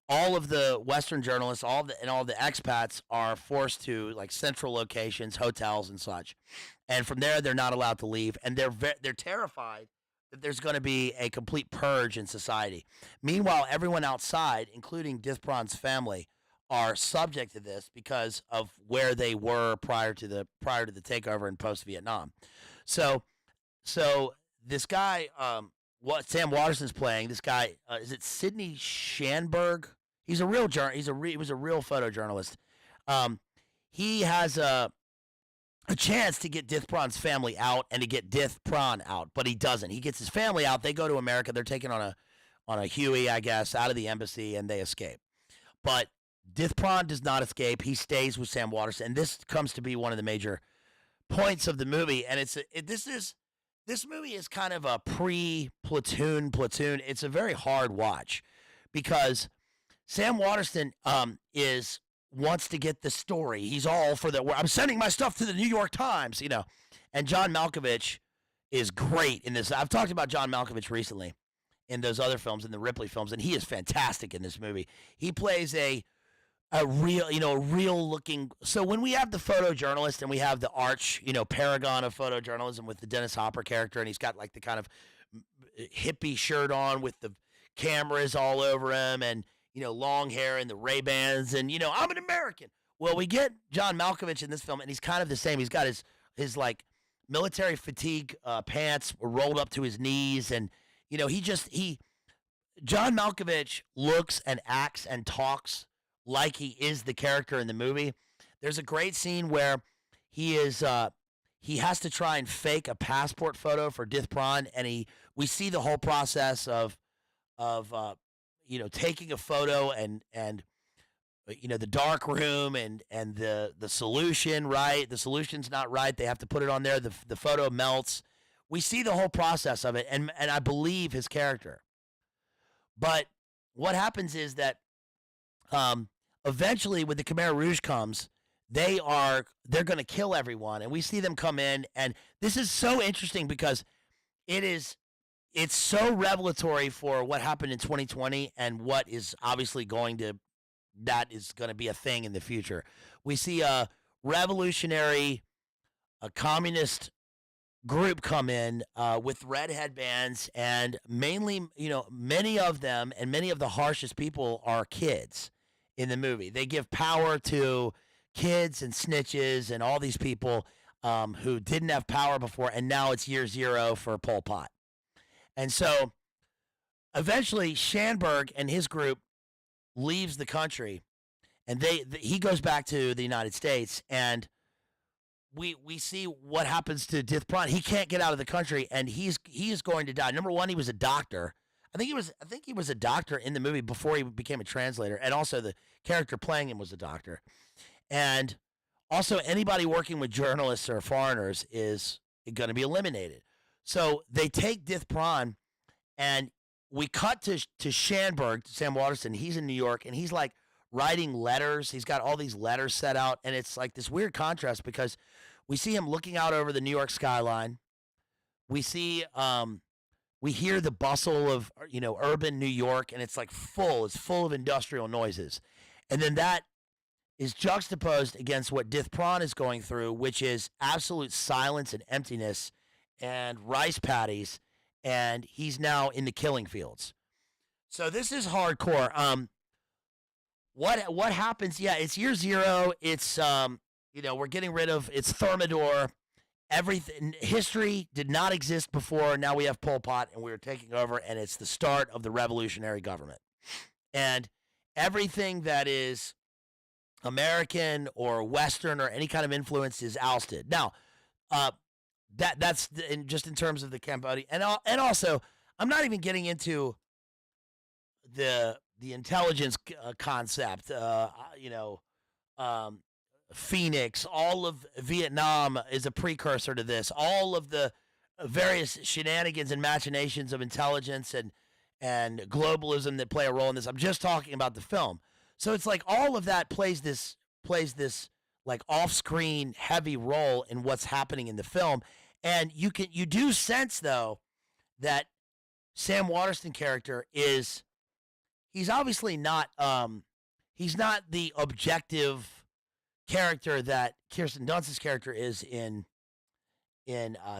all of the Western journalists, all the expats are forced to central locations, hotels and such. And from there, they're not allowed to leave. And they're terrified that there's going to be a complete purge in society. Meanwhile, everyone outside, including Dith Pran's family, are subject to this because of where they were prior to the takeover and post Vietnam. So this guy, what Sam Waterston's playing, this guy, is it Sidney Schanberg? He's a real he was a real photojournalist. He has a chance to get Dith Pran's family out and to get Dith Pran out, but he doesn't. He gets his family out. They go to America. They're taken on a Huey, I guess, out of the embassy, and they escape. But Dith Pran does not escape. He stays with Sam Waterston, and this comes to be one of the major points of the movie. And this is This movie is kind of a pre-platoon platoon. It's a very hard watch because Sam Waterston is wants to get the story. He's all for the. I'm sending my stuff to the New York Times, and John Malkovich is great in this. I've talked about John Malkovich recently in those other films, in the Ripley films, and he is fantastic in this movie. He plays a real, a real looking. So when we have the photojournalist and we have the arch, paragon of photojournalism with the Dennis Hopper character, and he's got like the kind of hippie shirt on with the cameras all over him, and long hair and the Ray-Bans, and I'm an American. Well, we get John Malkovich in this film, and he's kind of the same. He's got his like military fatigue pants rolled up to his knees, and John Malkovich looks and acts and talks like he is the character in the movie. There's a great scene where he has to try and fake a passport photo for Dith Pran, and we see the whole process of taking a photo and the dark room and the solution, right? The solution's not right. They have to put it on there. The photo melts. We see the whole process of it, and I believe his character. But what happens is that eventually, when the Khmer Rouge comes, they're going to kill everyone, and we see them come in, and this is so interesting because it's so revelatory for what happened in 2020 and what is obviously that is going to be a thing in the future. We see a revolutionary, a communist group come in with red headbands, and mainly, many of them and many of the harshest people are kids in the movie. They give power to kids and snitches and all these people who didn't have power before, and now it's year zero for Pol Pot. And so eventually Schanberg and his group leaves the country, and he goes back to the United States, and we see what happens to Dith Pran. He can't get out of the country, and he is going to die. Number one, he was a doctor. I think he was a doctor in the movie before he became a translator, and also the character playing him was a doctor. And also, anybody working with journalists or foreigners is going to be eliminated. So they take Dith Pran, and we cut to Schanberg, to Sam Waterston. He's in New York, and he's like writing letters. He's got all these letters set out, and it's like this weird contrast because we see him looking out over the New York skyline. We see, we hear the bustle of urban New York, and it's like it's full of industrial noises, and then that is juxtaposed against what Dith Pran is going through, which is absolute silence and emptiness and rice paddies, and he's now in the killing fields. So this is hardcore. What happens? Yeah, it's year zero. It's we're getting rid of it's Thermidor. Everything history did not exist before. Now we have Pol Pot, and we're taking over, and it's the start of the revolutionary government. And everything that is American or Western or any kind of influence is ousted. Now, that's just in terms of the Cambodia, and also I'm not even getting into the intelligence concept. Phoenix, all of Vietnam is a precursor to this. All of the various shenanigans and machinations of intelligence and globalism that play a role in this. I'm just talking about the film. So it's like all of that plays this like off-screen heavy role in what's happening in the film. And you do sense though that Sam Waterston character he's obviously not he's not the objective character that Kirsten Dunst's character is in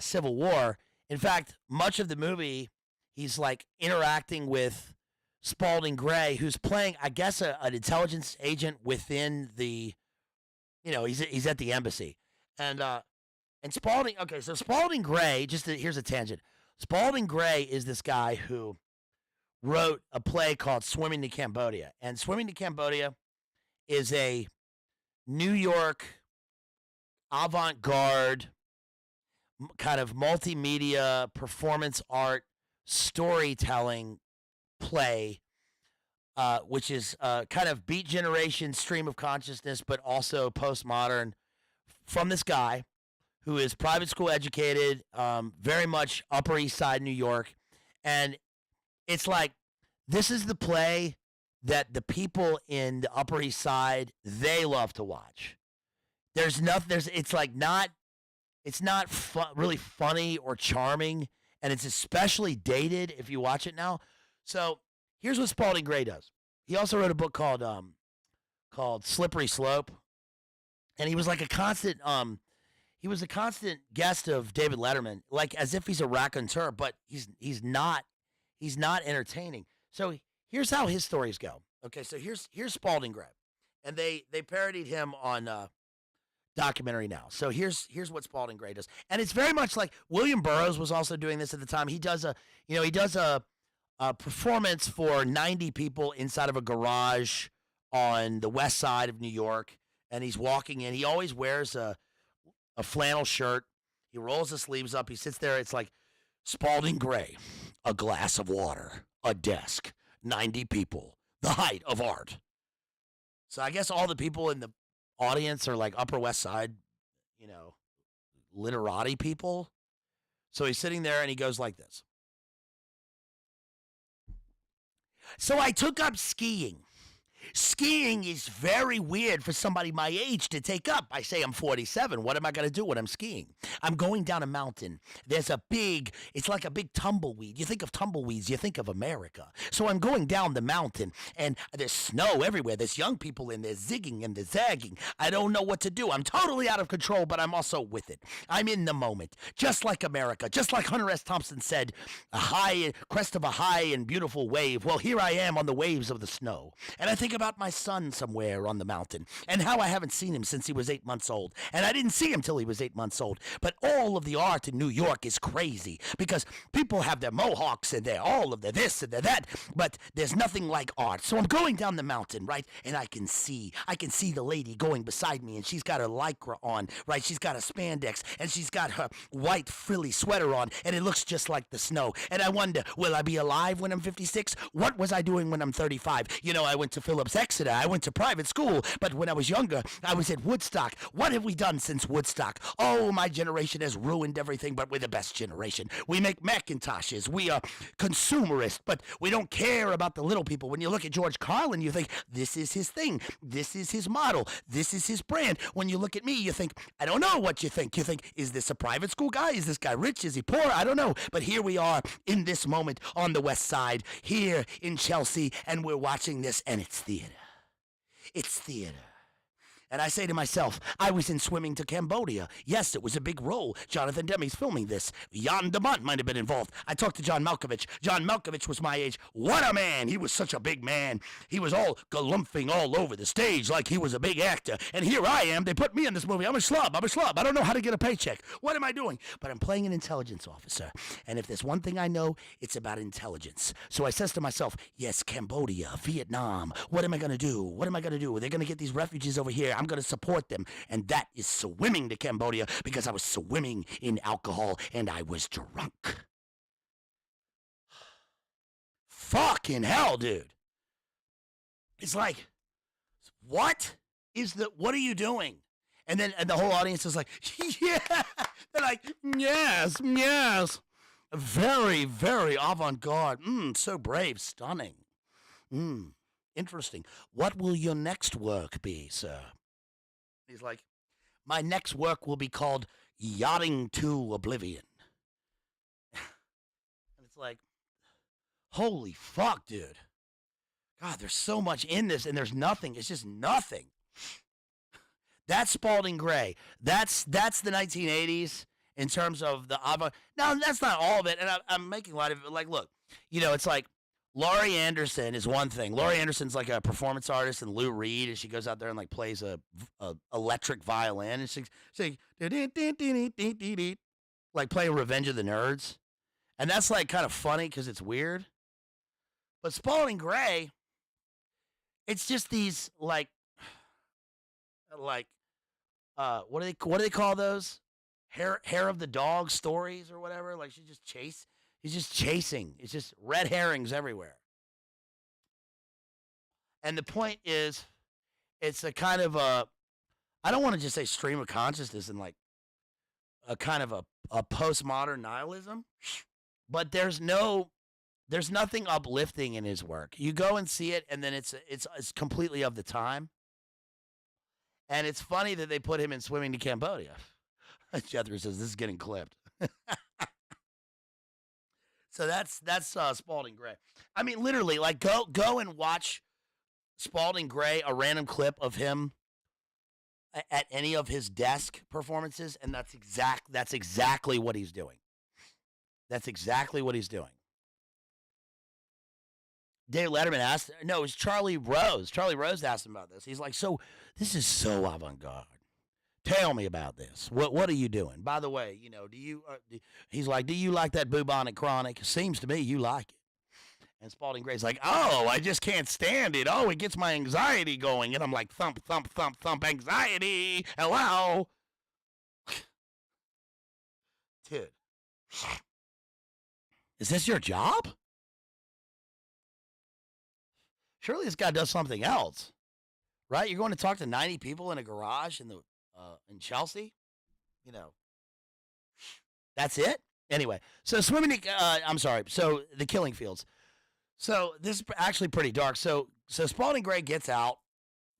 Civil War. In fact, much of the movie he's like interacting with Spalding Gray, who's playing, I guess, an intelligence agent within the, he's at the embassy, and Spalding. Okay, so Spalding Gray. Here's a tangent. Spalding Gray is this guy who wrote a play called Swimming to Cambodia, and Swimming to Cambodia is a New York avant-garde kind of multimedia performance art storytelling play, which is kind of Beat Generation stream of consciousness, but also postmodern, from this guy who is private school educated, very much Upper East Side New York, and it's like this is the play that the people in the Upper East Side they love to watch. There's nothing. It's like not. It's not really funny or charming, and it's especially dated if you watch it now. So here's what Spalding Gray does. He also wrote a book called Slippery Slope, and he was like a constant. He was a constant guest of David Letterman, like as if he's a raconteur, but he's not. He's not entertaining. So here's how his stories go. Okay, so here's Spalding Gray, and they parodied him on documentary now. So here's what Spalding Gray does, and it's very much like William Burroughs was also doing this at the time. He does a performance for 90 people inside of a garage on the west side of New York, and he's walking in. He always wears a flannel shirt. He rolls the sleeves up. He sits there. It's like Spalding Gray, a glass of water, a desk, 90 people, the height of art. So I guess all the people in the audience are like Upper West Side, literati people. So he's sitting there and he goes like this. So I took up skiing. Skiing is very weird for somebody my age to take up. I say I'm 47. What am I going to do when I'm skiing? I'm going down a mountain. It's like a big tumbleweed. You think of tumbleweeds, you think of America. So I'm going down the mountain, and there's snow everywhere. There's young people in there zigging and they're zagging. I don't know what to do. I'm totally out of control, but I'm also with it. I'm in the moment, just like America, just like Hunter S. Thompson said, crest of a high and beautiful wave. Well, here I am on the waves of the snow, and I think about my son somewhere on the mountain and how I haven't seen him since he was 8 months old. And I didn't see him till he was 8 months old. But all of the art in New York is crazy because people have their mohawks and they're all of their this and their that, but there's nothing like art. So I'm going down the mountain, right? And I can see the lady going beside me, and she's got her lycra on, right? She's got a spandex and she's got her white frilly sweater on, and it looks just like the snow. And I wonder, will I be alive when I'm 56? What was I doing when I'm 35? I went to Phillips Exeter. I went to private school, but when I was younger, I was at Woodstock. What have we done since Woodstock? Oh, my generation has ruined everything, but we're the best generation. We make Macintoshes. We are consumerist, but we don't care about the little people. When you look at George Carlin, you think, this is his thing. This is his model. This is his brand. When you look at me, you think, I don't know what you think. You think, is this a private school guy? Is this guy rich? Is he poor? I don't know. But here we are in this moment on the West Side, here in Chelsea, and we're watching this, and it's theater. It's theater. And I say to myself, I was in Swimming to Cambodia. Yes, it was a big role. Jonathan Demme's filming this. Jan de Bont might have been involved. I talked to John Malkovich. John Malkovich was my age. What a man. He was such a big man. He was all galumphing all over the stage like he was a big actor. And here I am. They put me in this movie. I'm a schlub. I don't know how to get a paycheck. What am I doing? But I'm playing an intelligence officer. And if there's one thing I know, it's about intelligence. So I says to myself, yes, Cambodia, Vietnam. What am I going to do? What am I going to do? They're going to get these refugees over here. I'm going to support them. And that is swimming to Cambodia, because I was swimming in alcohol and I was drunk. Fucking hell, dude. It's like, what are you doing? And the whole audience is like, yeah. They're like, yes. Very, very avant-garde. So brave, stunning. Interesting. What will your next work be, sir? He's like, my next work will be called Yachting to Oblivion. And it's like, holy fuck, dude. God, there's so much in this, and there's nothing. It's just nothing. That's Spalding Gray. That's the 1980s in terms of the avant. Now, that's not all of it, and I'm making a lot of it. Like, look, it's like Laurie Anderson is one thing. Laurie Anderson's like a performance artist, and Lou Reed, and she goes out there and like plays a electric violin, and she's like playing Revenge of the Nerds, and that's like kind of funny because it's weird. But Spalding Gray, it's just these like what do they call those? Hair of the dog stories or whatever. Like he's just chasing. It's just red herrings everywhere. And the point is, it's a kind of I don't want to just say stream of consciousness and like a kind of a postmodern nihilism, but there's nothing uplifting in his work. You go and see it, and then it's completely of the time. And it's funny that they put him in Swimming to Cambodia. Jethro says this is getting clipped. So that's Spalding Gray. I mean, literally, like go and watch Spalding Gray, a random clip of him at any of his desk performances, and that's exactly what he's doing. That's exactly what he's doing. Dave Letterman asked, no, it was Charlie Rose. Charlie Rose asked him about this. He's like, so this is so avant-garde. Tell me about this. What are you doing? By the way, do you? He's like, do you like that bubonic chronic? Seems to me you like it. And Spalding Gray's like, oh, I just can't stand it. Oh, it gets my anxiety going. And I'm like, thump, thump, thump, thump, anxiety. Hello. Dude. Is this your job? Surely this guy does something else, right? You're going to talk to 90 people in a garage in Chelsea? That's it? Anyway, so the Killing Fields. So this is actually pretty dark. So Spalding Gray gets out.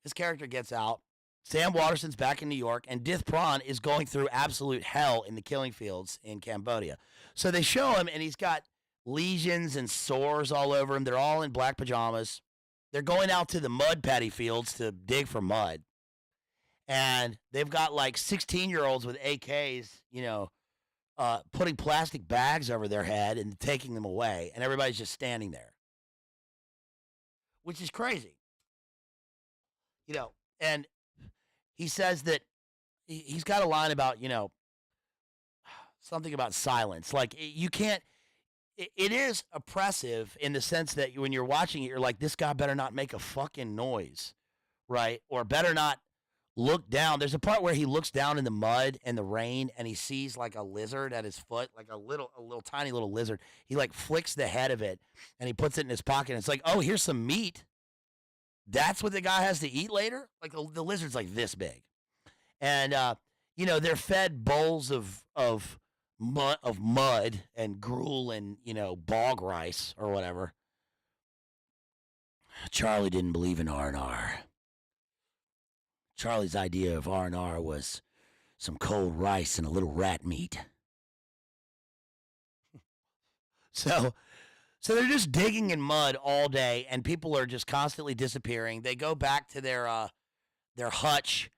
His character gets out. Sam Waterston's back in New York, and Dith Pran is going through absolute hell in the Killing Fields in Cambodia. So they show him, and he's got lesions and sores all over him. They're all in black pajamas. They're going out to the mud paddy fields to dig for mud. And they've got like 16-year-olds with AKs, putting plastic bags over their head and taking them away. And everybody's just standing there, which is crazy. And he says that he's got a line about, something about silence. Like you can't. It is oppressive in the sense that when you're watching it, you're like, this guy better not make a fucking noise, right? Or better not look down. There's a part where he looks down in the mud and the rain, and he sees like a lizard at his foot, like a little tiny little lizard. He like flicks the head of it, and he puts it in his pocket. And it's like, oh, here's some meat. That's what the guy has to eat later? Like the lizard's like this big. And, they're fed bowls of mud and gruel and, bog rice or whatever. Charlie didn't believe in R&R. Charlie's idea of R&R was some cold rice and a little rat meat. So they're just digging in mud all day, and people are just constantly disappearing. They go back to their hutch,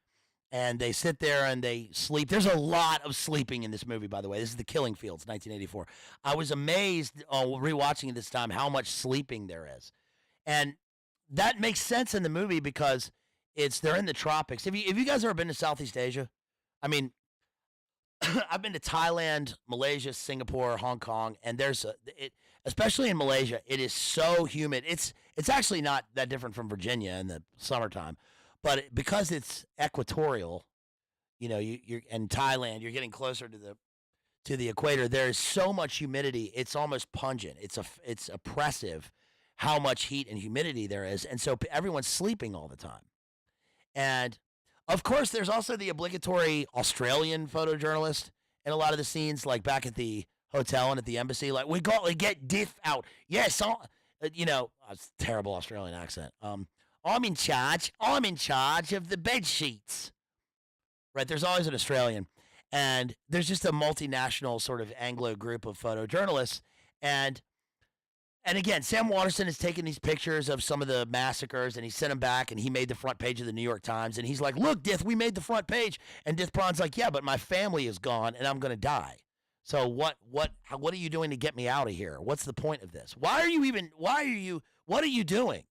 and they sit there and they sleep. There's a lot of sleeping in this movie, by the way. This is The Killing Fields, 1984. I was amazed rewatching it this time how much sleeping there is. And that makes sense in the movie because they're in the tropics. Have you guys ever been to Southeast Asia? I mean, I've been to Thailand, Malaysia, Singapore, Hong Kong, and especially in Malaysia, it is so humid. It's actually not that different from Virginia in the summertime. But because it's equatorial, you're in Thailand, you're getting closer to the equator. There is so much humidity; it's almost pungent. It's oppressive how much heat and humidity there is, and so everyone's sleeping all the time. And of course, there's also the obligatory Australian photojournalist in a lot of the scenes, like back at the hotel and at the embassy. Like we get Dith out. Yes, it's a terrible Australian accent. I'm in charge of the bed sheets. Right, there's always an Australian. And there's just a multinational sort of Anglo group of photojournalists. And again, Sam Waterston has taken these pictures of some of the massacres, and he sent them back, and he made the front page of the New York Times. And he's like, look, Dith, we made the front page. And Dith Pran's like, yeah, but my family is gone, and I'm going to die. So what are you doing to get me out of here? What's the point of this? What are you doing?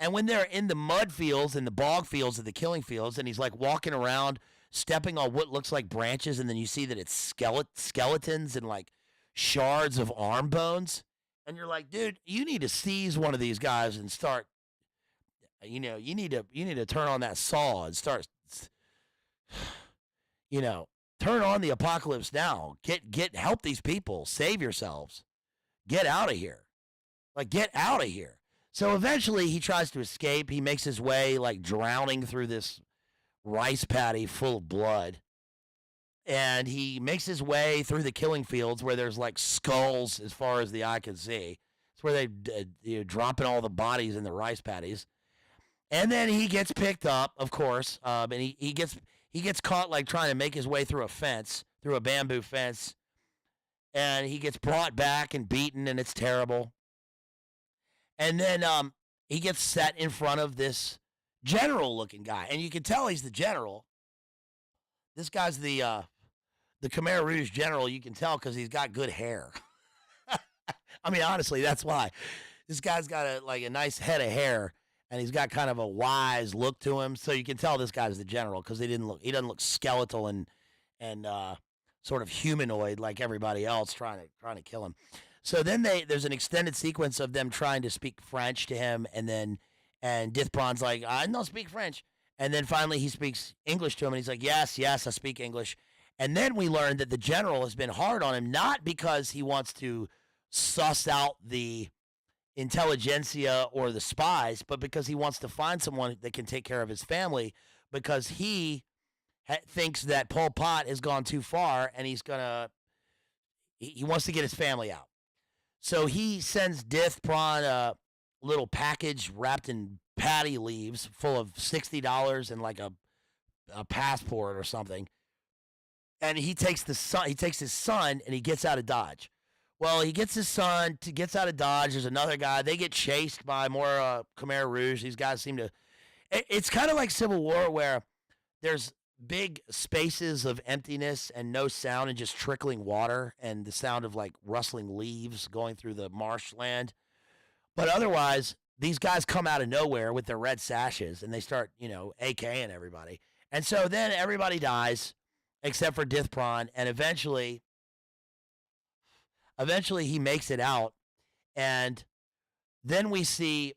And when they're in the mud fields and the bog fields of the Killing Fields, and he's like walking around, stepping on what looks like branches, and then you see that it's skeletons and like shards of arm bones, and you're like, dude, you need to seize one of these guys and start. You need to turn on that saw and start. Turn on the apocalypse now. Help these people. Save yourselves. Get out of here. Get out of here. So eventually he tries to escape. He makes his way, drowning through this rice paddy full of blood. And he makes his way through the killing fields where there's like skulls as far as the eye can see. It's where they dropping all the bodies in the rice paddies. And then he gets picked up, of course, and he gets caught like trying to make his way through a bamboo fence, and he gets brought back and beaten, and it's terrible. And then he gets set in front of this general-looking guy, and you can tell he's the general. This guy's the Khmer Rouge general. You can tell because he's got good hair. I mean, honestly, that's why. This guy's got a nice head of hair. And he's got kind of a wise look to him, so you can tell this guy's the general because he doesn't look skeletal and sort of humanoid like everybody else trying to kill him. So then there's an extended sequence of them trying to speak French to him, and Dithpron's like, I don't speak French, and then finally he speaks English to him, and he's like, yes, I speak English, and then we learn that the general has been hard on him, not because he wants to suss out the intelligentsia or the spies, but because he wants to find someone that can take care of his family, because he thinks that Pol Pot has gone too far and he wants to get his family out. So he sends Dithpron a little package wrapped in patty leaves full of $60 and like a passport or something. And he takes his son and he gets out of Dodge. Well, he gets his son, gets out of Dodge. There's another guy. They get chased by more Khmer Rouge. These guys seem to... It's kind of like Civil War where there's big spaces of emptiness and no sound and just trickling water and the sound of like rustling leaves going through the marshland. But otherwise, these guys come out of nowhere with their red sashes and they start, AKing everybody. And so then everybody dies except for Dithpron, and eventually he makes it out, and then we see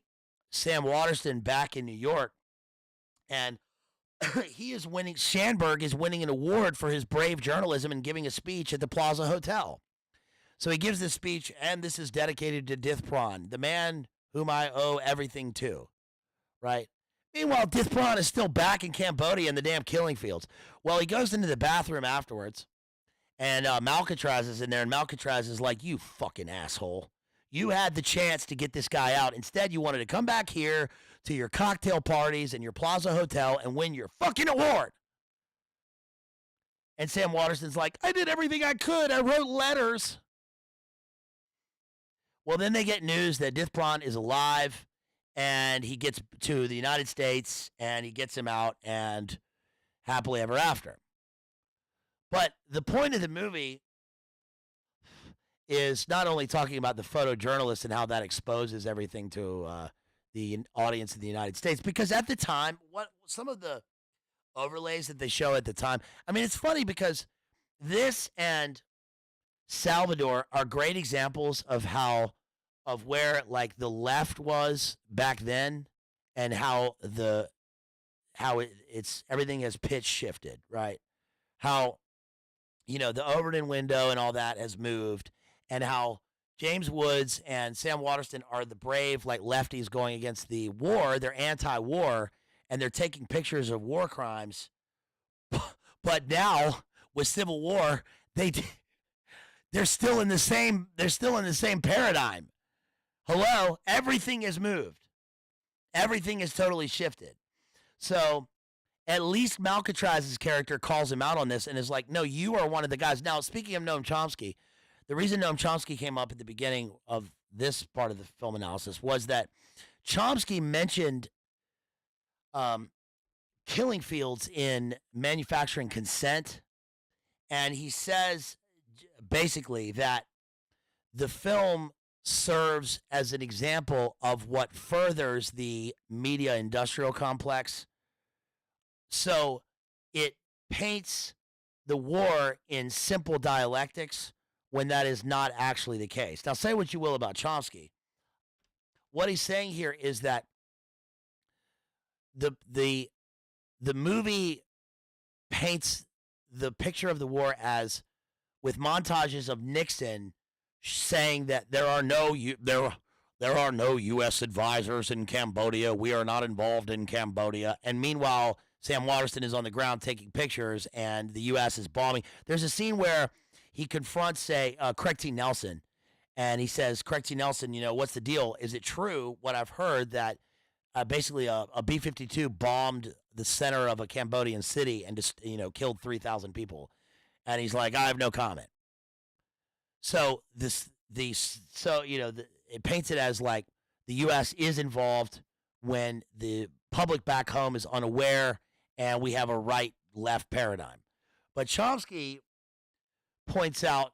Sam Waterston back in New York, and he is winning. Schanberg is winning an award for his brave journalism and giving a speech at the Plaza Hotel. So he gives this speech, and this is dedicated to Dithpron, the man whom I owe everything to, right? Meanwhile, Dithpron is still back in Cambodia in the damn killing fields. Well, he goes into the bathroom afterwards, and Malcatraz is in there, and Malcatraz is like, you fucking asshole. You had the chance to get this guy out. Instead, you wanted to come back here to your cocktail parties and your Plaza Hotel and win your fucking award. And Sam Waterston's like, I did everything I could. I wrote letters. Well, then they get news that Dithpron is alive, and he gets to the United States, and he gets him out, and happily ever after. But the point of the movie is not only talking about the photojournalist and how that exposes everything to the audience in the United States, because at the time, what some of the overlays that they show at the time, I mean, it's funny because this and Salvador are great examples of where like the left was back then and how it's everything has pitch shifted, right? How the Overton window and all that has moved, and how James Woods and Sam Waterston are the brave, like, lefties going against the war. They're anti-war, and they're taking pictures of war crimes. But now, with Civil War, they're still in the same paradigm. Hello? Everything has moved. Everything has totally shifted. So at least Malcatraz's character calls him out on this and is like, no, you are one of the guys. Now, speaking of Noam Chomsky, the reason Noam Chomsky came up at the beginning of this part of the film analysis was that Chomsky mentioned killing fields in Manufacturing Consent, and he says basically that the film serves as an example of what furthers the media industrial complex. So it paints the war in simple dialectics when that is not actually the case. Now, say what you will about Chomsky. What he's saying here is that the movie paints the picture of the war as with montages of Nixon saying that there are no U.S. advisors in Cambodia. We are not involved in Cambodia. And meanwhile, Sam Waterston is on the ground taking pictures, and the U.S. is bombing. There's a scene where he confronts, Craig T. Nelson, and he says, Craig T. Nelson, what's the deal? Is it true what I've heard that basically a B-52 bombed the center of a Cambodian city and just, killed 3,000 people? And he's like, I have no comment. So it paints it as like the U.S. is involved when the public back home is unaware, and we have a right-left paradigm. But Chomsky points out,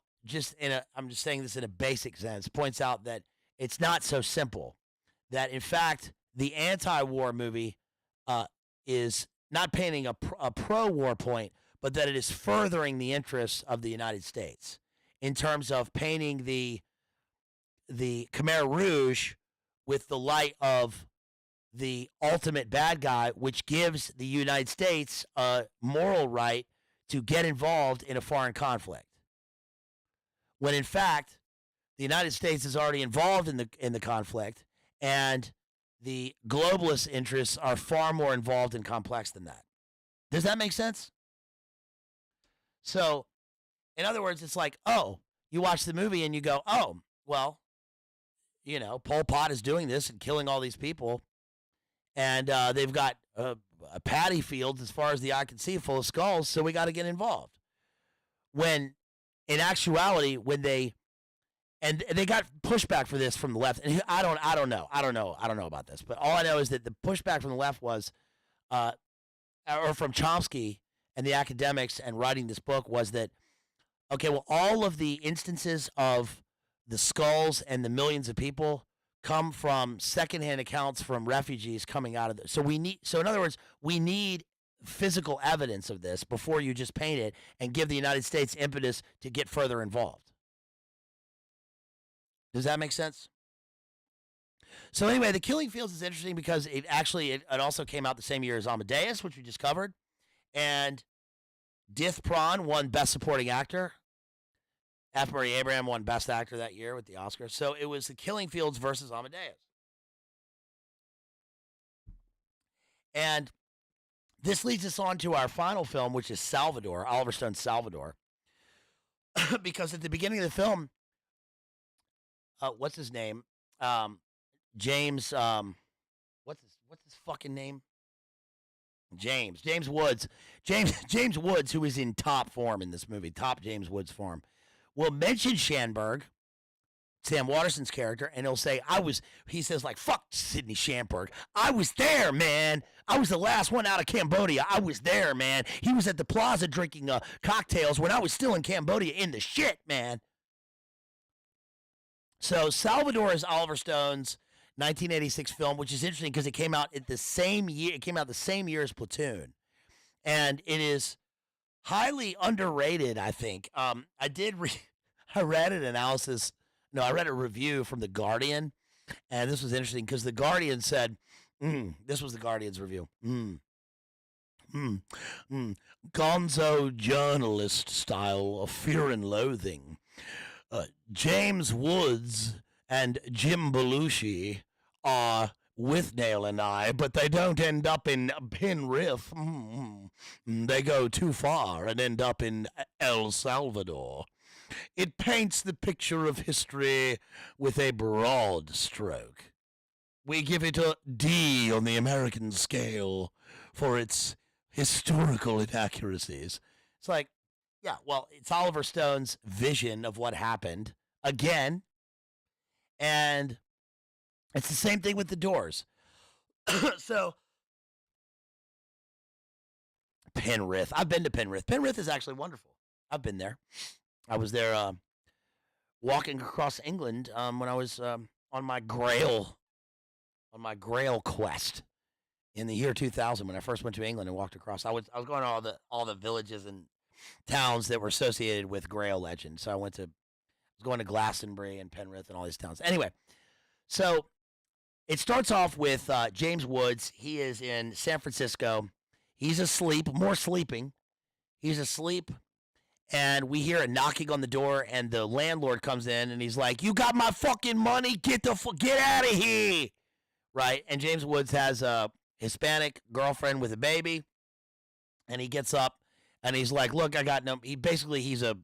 I'm just saying this in a basic sense, points out that it's not so simple. That in fact, the anti-war movie is not painting a pro-war point, but that it is furthering the interests of the United States in terms of painting the Khmer Rouge with the light of the ultimate bad guy, which gives the United States a moral right to get involved in a foreign conflict. When in fact, the United States is already involved in the conflict, and the globalist interests are far more involved and complex than that. Does that make sense? So, in other words, it's like, oh, you watch the movie and you go, oh, well, Pol Pot is doing this and killing all these people, and they've got a paddy field as far as the eye can see full of skulls, so we got to get involved. When, in actuality, they got pushback for this from the left, and I don't know about this, but all I know is that the pushback from the left was, or from Chomsky and the academics and writing this book, was that, okay, well, all of the instances of the skulls and the millions of people come from secondhand accounts from refugees coming out of this. So in other words, we need physical evidence of this before you just paint it and give the United States impetus to get further involved. Does that make sense? So anyway, The Killing Fields is interesting because it also came out the same year as Amadeus, which we just covered, and Dith Pran won Best Supporting Actor. F. Murray Abraham won Best Actor that year with the Oscars. So it was The Killing Fields versus Amadeus. And this leads us on to our final film, which is Salvador, Oliver Stone's Salvador. Because at the beginning of the film, what's his name? James, what's his fucking name? James Woods. James Woods, who is in top form in this movie, top James Woods form, will mention Schanberg, Sam Waterston's character, and he'll say, he says, like, fuck Sidney Schanberg. I was there, man. I was the last one out of Cambodia. I was there, man. He was at the plaza drinking cocktails when I was still in Cambodia in the shit, man. So Salvador is Oliver Stone's 1986 film, which is interesting because it came out the same year. It came out the same year as Platoon, and it is highly underrated, I think. I read an analysis. No, I read a review from The Guardian, and this was interesting because The Guardian said, this was The Guardian's review. Gonzo journalist style of Fear and Loathing. James Woods and Jim Belushi are Withnail and I, but they don't end up in Penrith. They go too far and end up in El Salvador. It paints the picture of history with a broad stroke. We give it a D on the American scale for its historical inaccuracies. It's like, yeah, well, it's Oliver Stone's vision of what happened again, and it's the same thing with The Doors. So, Penrith. I've been to Penrith. Penrith is actually wonderful. I've been there. I was there walking across England when I was on my Grail quest in the year 2000 when I first went to England and walked across. I was going to all the villages and towns that were associated with Grail legend. So I was going to Glastonbury and Penrith and all these towns. Anyway, so it starts off with James Woods. He is in San Francisco. He's asleep, more sleeping. He's asleep, and we hear a knocking on the door, and the landlord comes in, and he's like, "You got my fucking money? Get out of here!" Right? And James Woods has a Hispanic girlfriend with a baby, and he gets up and he's like, "Look, I got no." He's a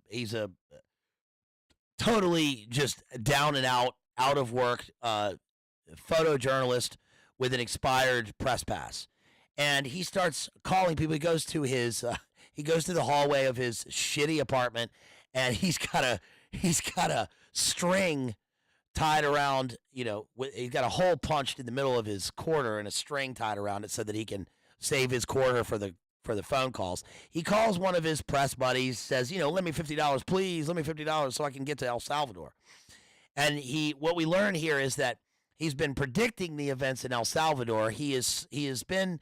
totally just down and out of work photojournalist with an expired press pass, and he starts calling people. He goes to the hallway of his shitty apartment, and he's got a string tied around. He's got a hole punched in the middle of his quarter and a string tied around it so that he can save his quarter for the phone calls. He calls one of his press buddies, says, "Lend me $50, please. Lend me $50 so I can get to El Salvador." And what we learn here is that he's been predicting the events in El Salvador. He has been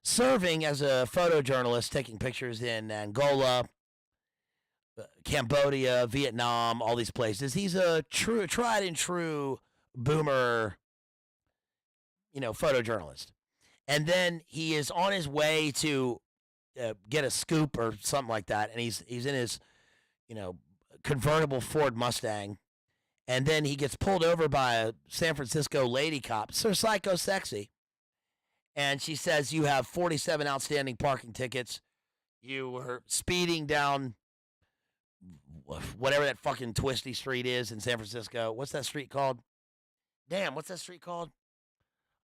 serving as a photojournalist, taking pictures in Angola, Cambodia, Vietnam, all these places. He's a tried and true boomer, photojournalist. And then he is on his way to get a scoop or something like that, and he's in his, convertible Ford Mustang, and then he gets pulled over by a San Francisco lady cop, so psycho sexy, and she says, "You have 47 outstanding parking tickets. You were speeding down whatever that fucking twisty street is in San Francisco. What's that street called? Damn, what's that street called?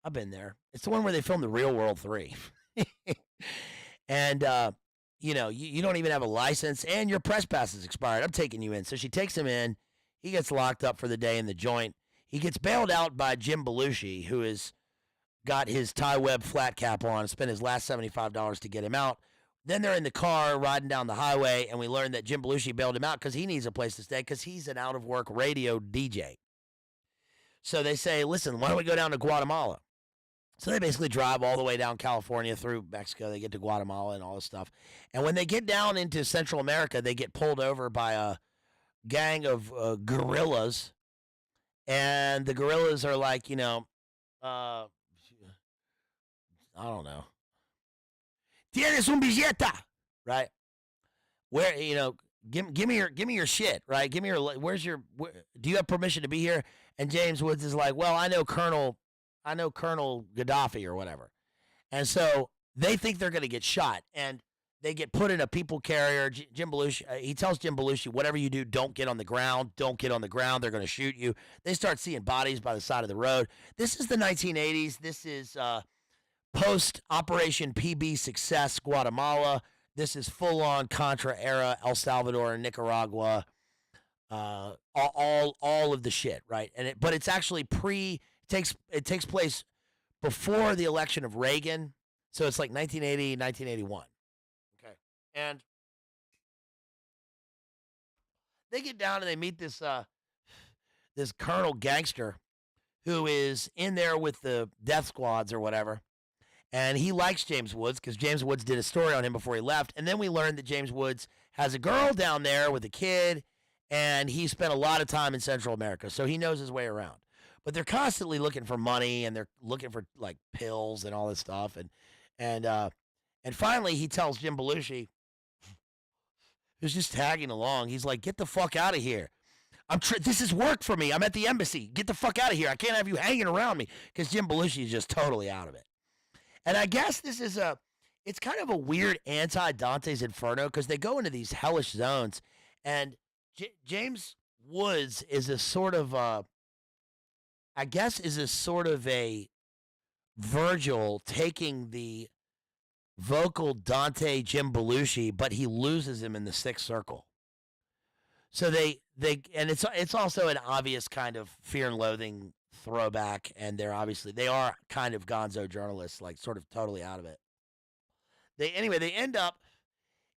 I've been there. It's the one where they filmed The Real World 3. And, you don't even have a license, and your press pass is expired. I'm taking you in." So she takes him in. He gets locked up for the day in the joint. He gets bailed out by Jim Belushi, who has got his tie web flat cap on, spent his last $75 to get him out. Then they're in the car riding down the highway, and we learn that Jim Belushi bailed him out because he needs a place to stay because he's an out-of-work radio DJ. So they say, "Listen, why don't we go down to Guatemala?" So they basically drive all the way down California through Mexico. They get to Guatemala and all this stuff. And when they get down into Central America, they get pulled over by a gang of guerrillas. And the guerrillas are like, I don't know. "Tienes un billeta," right? Where, give me your shit, right? Give me do you have permission to be here? And James Woods is like, "Well, I know Colonel Gaddafi or whatever." And so they think they're going to get shot, and they get put in a people carrier. Jim Belushi, he tells Jim Belushi, "Whatever you do, don't get on the ground. Don't get on the ground. They're going to shoot you." They start seeing bodies by the side of the road. This is the 1980s. This is post Operation PB success Guatemala. This is full on Contra era El Salvador and Nicaragua. All of the shit, right? But it's actually it takes place before the election of Reagan, so it's like 1980, 1981. Okay, and they get down and they meet this Colonel Gangster who is in there with the death squads or whatever, and he likes James Woods because James Woods did a story on him before he left, and then we learned that James Woods has a girl down there with a kid, and he spent a lot of time in Central America, so he knows his way around. But they're constantly looking for money, and they're looking for like pills and all this stuff. And finally, he tells Jim Belushi, who's just tagging along, he's like, "Get the fuck out of here. This is work for me. I'm at the embassy. Get the fuck out of here. I can't have you hanging around me," because Jim Belushi is just totally out of it. And I guess it's kind of a weird anti-Dante's Inferno because they go into these hellish zones, and James Woods is a sort of a Virgil taking the vocal Dante Jim Belushi, but he loses him in the sixth circle. So and it's also an obvious kind of Fear and Loathing throwback, and they are kind of gonzo journalists, like sort of totally out of it. They end up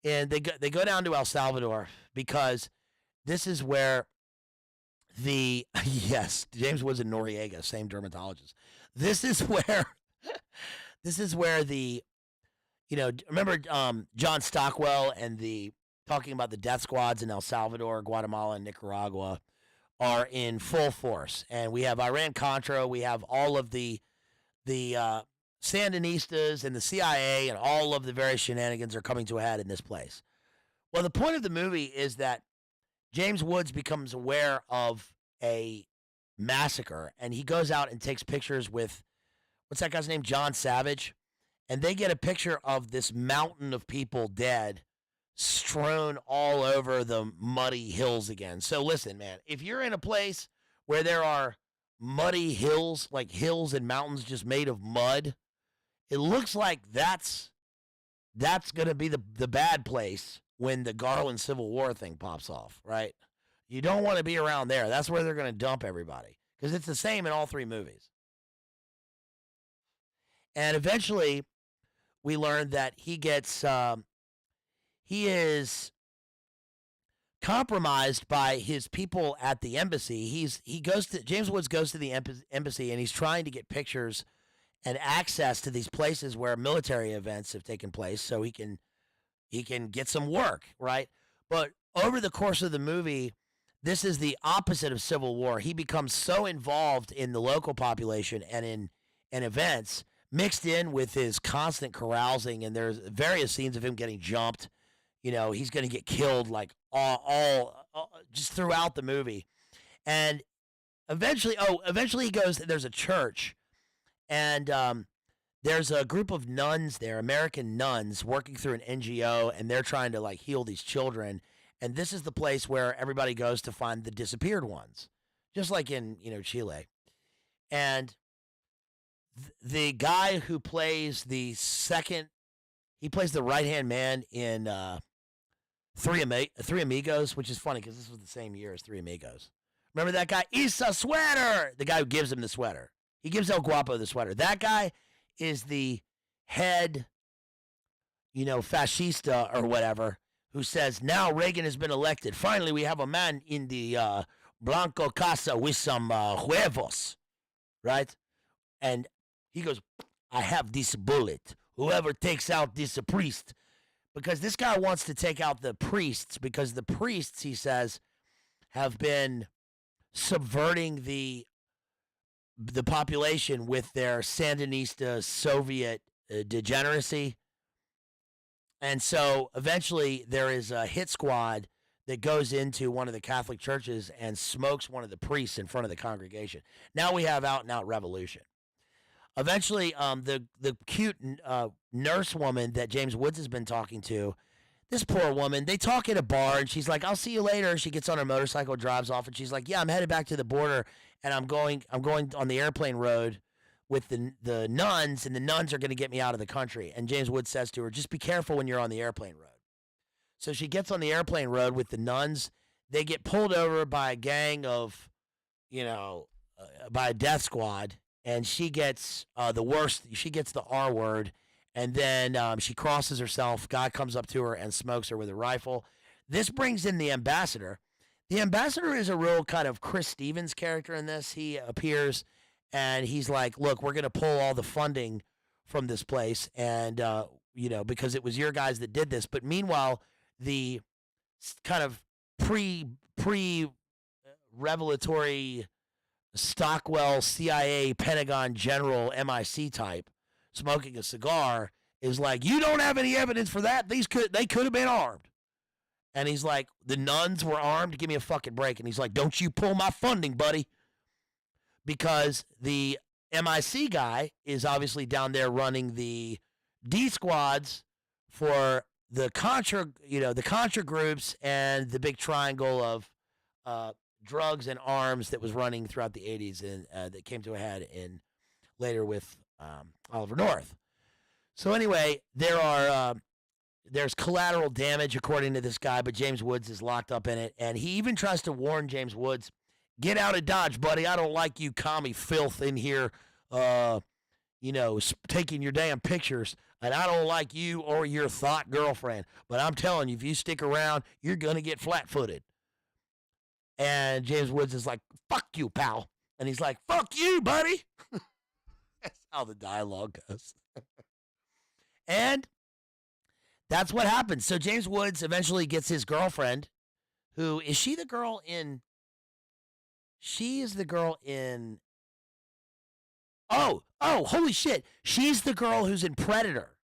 and they go down to El Salvador because this is where yes, James Woods and Noriega, same dermatologist. This is where remember John Stockwell and talking about the death squads in El Salvador, Guatemala, and Nicaragua are in full force. And we have Iran-Contra, we have all of the Sandinistas and the CIA, and all of the various shenanigans are coming to a head in this place. Well, the point of the movie is that James Woods becomes aware of a massacre, and he goes out and takes pictures with, what's that guy's name? John Savage. and they get a picture of this mountain of people dead strewn all over the muddy hills again. So listen, man, if you're in a place where there are muddy hills, like hills and mountains just made of mud, it looks like that's going to be the bad place when the Garland Civil War thing pops off, right? You don't want to be around there. That's where they're going to dump everybody because it's the same in all three movies. And eventually, we learned that he is compromised by his people at the embassy. James Woods goes to the embassy and he's trying to get pictures and access to these places where military events have taken place so he can get some work, right? But over the course of the movie, this is the opposite of Civil War. He becomes so involved in the local population and in events, mixed in with his constant carousing, and there's various scenes of him getting jumped. You know, he's going to get killed like all just throughout the movie. And eventually he goes, there's a church, and there's a group of nuns there, American nuns, working through an NGO, and they're trying to like heal these children. And this is the place where everybody goes to find the disappeared ones, just like in, Chile. And the guy who plays he plays the right-hand man in Three Amigos, which is funny because this was the same year as Three Amigos. Remember that guy? Isa Sweater! The guy who gives him the sweater. He gives El Guapo the sweater. That guy is the head, fascista or whatever, who says, now Reagan has been elected. Finally, we have a man in the Blanco Casa with some huevos, right? And he goes, I have this bullet. Whoever takes out this priest. Because this guy wants to take out the priests because the priests, he says, have been subverting the population with their Sandinista Soviet degeneracy. And so eventually there is a hit squad that goes into one of the Catholic churches and smokes one of the priests in front of the congregation. Now we have out-and-out revolution. Eventually, the cute nurse woman that James Woods has been talking to, this poor woman, they talk at a bar, and she's like, I'll see you later. She gets on her motorcycle, drives off, and she's like, yeah, I'm headed back to the border, and I'm going on the airplane road with the nuns, and the nuns are going to get me out of the country. And James Woods says to her, just be careful when you're on the airplane road. So she gets on the airplane road with the nuns. They get pulled over by a gang of, by a death squad, and she gets the worst. She gets the R word, and then she crosses herself. Guy comes up to her and smokes her with a rifle. This brings in the ambassador. The ambassador is a real kind of Chris Stevens character in this. He appears, and he's like, look, we're going to pull all the funding from this place, and, because it was your guys that did this. But meanwhile, the kind of pre-revelatory Stockwell, CIA, Pentagon general, MIC type, smoking a cigar, is like, you don't have any evidence for that. They could have been armed. And he's like, the nuns were armed. Give me a fucking break. And he's like, don't you pull my funding, buddy. Because the MIC guy is obviously down there running the D squads for the Contra groups and the big triangle of drugs and arms that was running throughout the 80s and that came to a head later with Oliver North. So anyway, there's collateral damage according to this guy, but James Woods is locked up in it, and he even tries to warn James Woods, get out of Dodge, buddy. I don't like you commie filth in here, taking your damn pictures, and I don't like you or your thought girlfriend, but I'm telling you, if you stick around, you're going to get flat-footed. And James Woods is like, fuck you, pal. And he's like, fuck you, buddy. That's how the dialogue goes. And that's what happens. So James Woods eventually gets his girlfriend, who is she the girl in? She is the girl in. Oh, holy shit. She's the girl who's in Predator.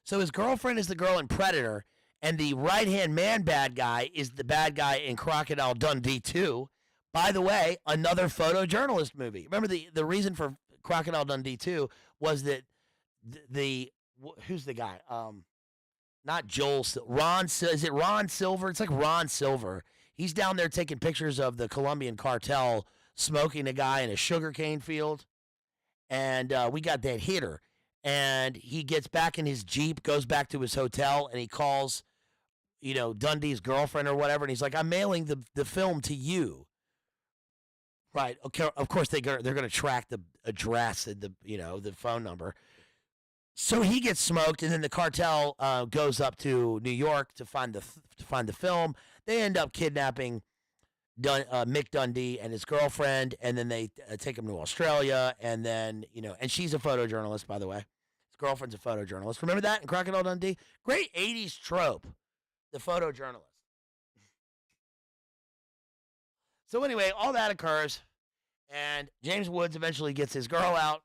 So his girlfriend is the girl in Predator. And the right-hand man bad guy is the bad guy in Crocodile Dundee 2. By the way, another photojournalist movie. Remember, the reason for Crocodile Dundee 2 was that the who's the guy? Not Joel. Ron. Is it Ron Silver? It's like Ron Silver. He's down there taking pictures of the Colombian cartel smoking a guy in a sugarcane field, and we got that hitter. And he gets back in his Jeep, goes back to his hotel, and he calls, Dundee's girlfriend or whatever, and he's like, "I'm mailing the film to you." Right. Okay. Of course they're going to track the address and the phone number. So he gets smoked, and then the cartel goes up to New York to find the film. They end up kidnapping Mick Dundee and his girlfriend, and then they take him to Australia, and then and she's a photojournalist, by the way. His girlfriend's a photojournalist. Remember that in Crocodile Dundee? Great '80s trope, the photojournalist. So anyway, all that occurs, and James Woods eventually gets his girl out,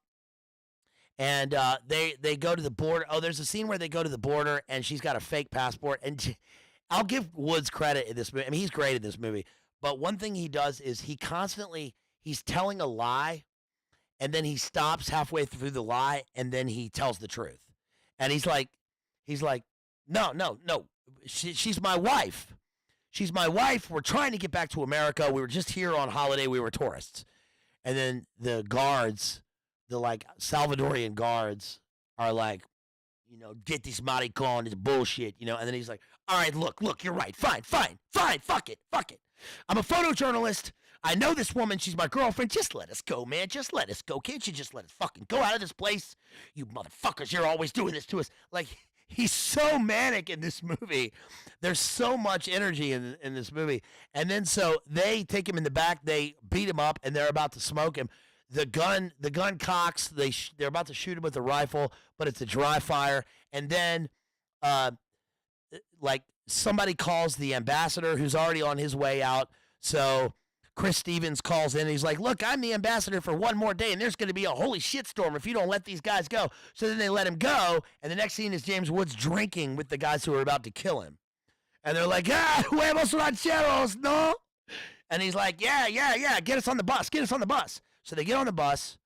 and they go to the border. Oh, there's a scene where they go to the border, and she's got a fake passport. And I'll give Woods credit in this movie. I mean, he's great in this movie. But one thing he does is he's telling a lie, and then he stops halfway through the lie, and then he tells the truth. And he's like, no, she's my wife. She's my wife. We're trying to get back to America. We were just here on holiday. We were tourists. And then the guards, the Salvadorian guards, are like, get this maricon, it's bullshit, And then he's like, all right, look, you're right. Fine, fuck it. I'm a photojournalist. I know this woman. She's my girlfriend. Just let us go, man. Just let us go. Can't you just let us fucking go out of this place? You motherfuckers, you're always doing this to us. Like, he's so manic in this movie. There's so much energy in this movie. And then so they take him in the back. They beat him up, and they're about to smoke him. The gun cocks. They're about to shoot him with a rifle, but it's a dry fire. And then, somebody calls the ambassador, who's already on his way out. So Chris Stevens calls in, and he's like, "Look, I'm the ambassador for one more day, and there's going to be a holy shitstorm if you don't let these guys go." So then they let him go, and the next scene is James Woods drinking with the guys who are about to kill him. And they're like, huevos rancheros, no? And he's like, yeah, get us on the bus. So they get on the bus,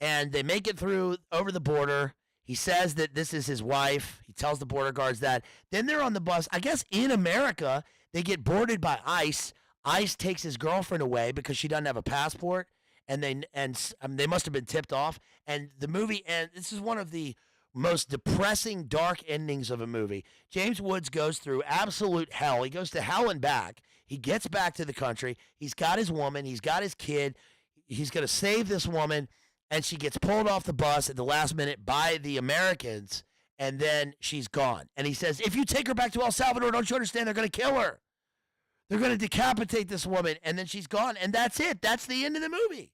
and they make it through over the border. He says that this is his wife. He tells the border guards that. Then they're on the bus. I guess in America, they get boarded by ICE. ICE takes his girlfriend away because she doesn't have a passport, and they must have been tipped off. And the movie ends. This is one of the most depressing, dark endings of a movie. James Woods goes through absolute hell. He goes to hell and back. He gets back to the country. He's got his woman. He's got his kid. He's going to save this woman, and she gets pulled off the bus at the last minute by the Americans, and then she's gone. And he says, if you take her back to El Salvador, don't you understand? They're going to kill her. They're going to decapitate this woman, and then she's gone, and that's it. That's the end of the movie.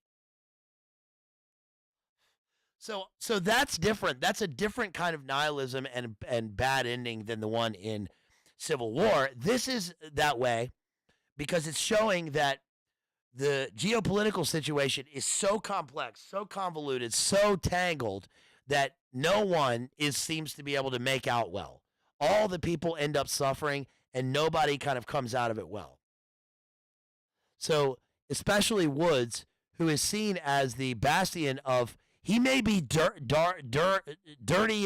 So that's different. That's a different kind of nihilism and bad ending than the one in Civil War. This is that way because it's showing that the geopolitical situation is so complex, so convoluted, so tangled that no one seems to be able to make out well. All the people end up suffering, and nobody kind of comes out of it well. So especially Woods, who is seen as the bastion of, he may be dirty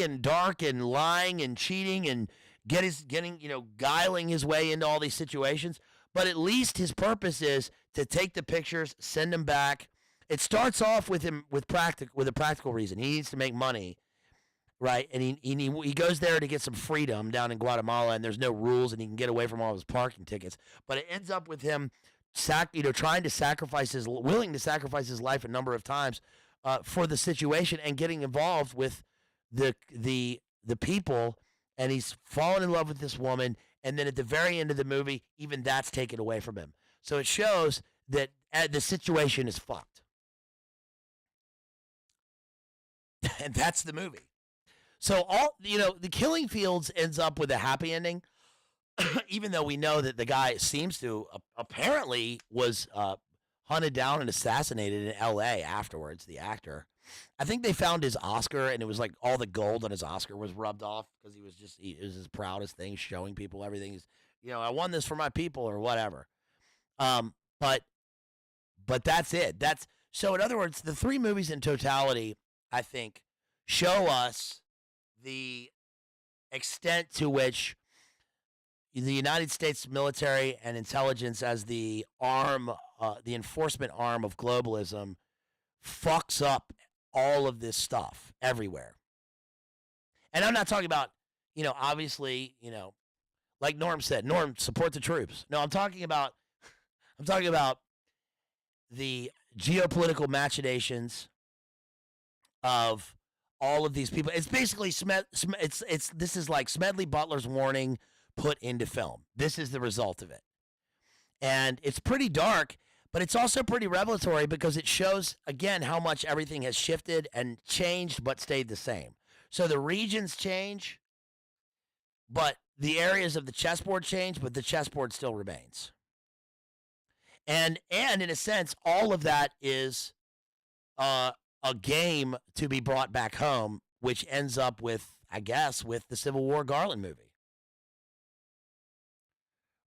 and dark and lying and cheating and guiling his way into all these situations, but at least his purpose is to take the pictures, send them back. It starts off with him with a practical reason. He needs to make money, right? And he goes there to get some freedom down in Guatemala, and there's no rules, and he can get away from all his parking tickets. But it ends up with him, willing to sacrifice his life a number of times for the situation and getting involved with the people. And he's fallen in love with this woman. And then at the very end of the movie, even that's taken away from him. So it shows that the situation is fucked. And that's the movie. So the Killing Fields ends up with a happy ending, even though we know that the guy seems to apparently was hunted down and assassinated in L.A. afterwards, the actor. I think they found his Oscar, and it was like all the gold on his Oscar was rubbed off because it was his proudest thing, showing people everything. I won this for my people or whatever. But that's it. So in other words, the three movies in totality, I think, show us the extent to which the United States military and intelligence, as the the enforcement arm of globalism, fucks up all of this stuff everywhere. And I'm not talking about, obviously, like Norm said, Norm, support the troops. No, I'm talking about the geopolitical machinations of all of these people. It's basically this is like Smedley Butler's warning put into film. This is the result of it. And it's pretty dark, but it's also pretty revelatory because it shows, again, how much everything has shifted and changed but stayed the same. So the regions change, but the areas of the chessboard change, but the chessboard still remains. And in a sense, all of that is a game to be brought back home, which ends up with, I guess, with the Civil War Garland movie.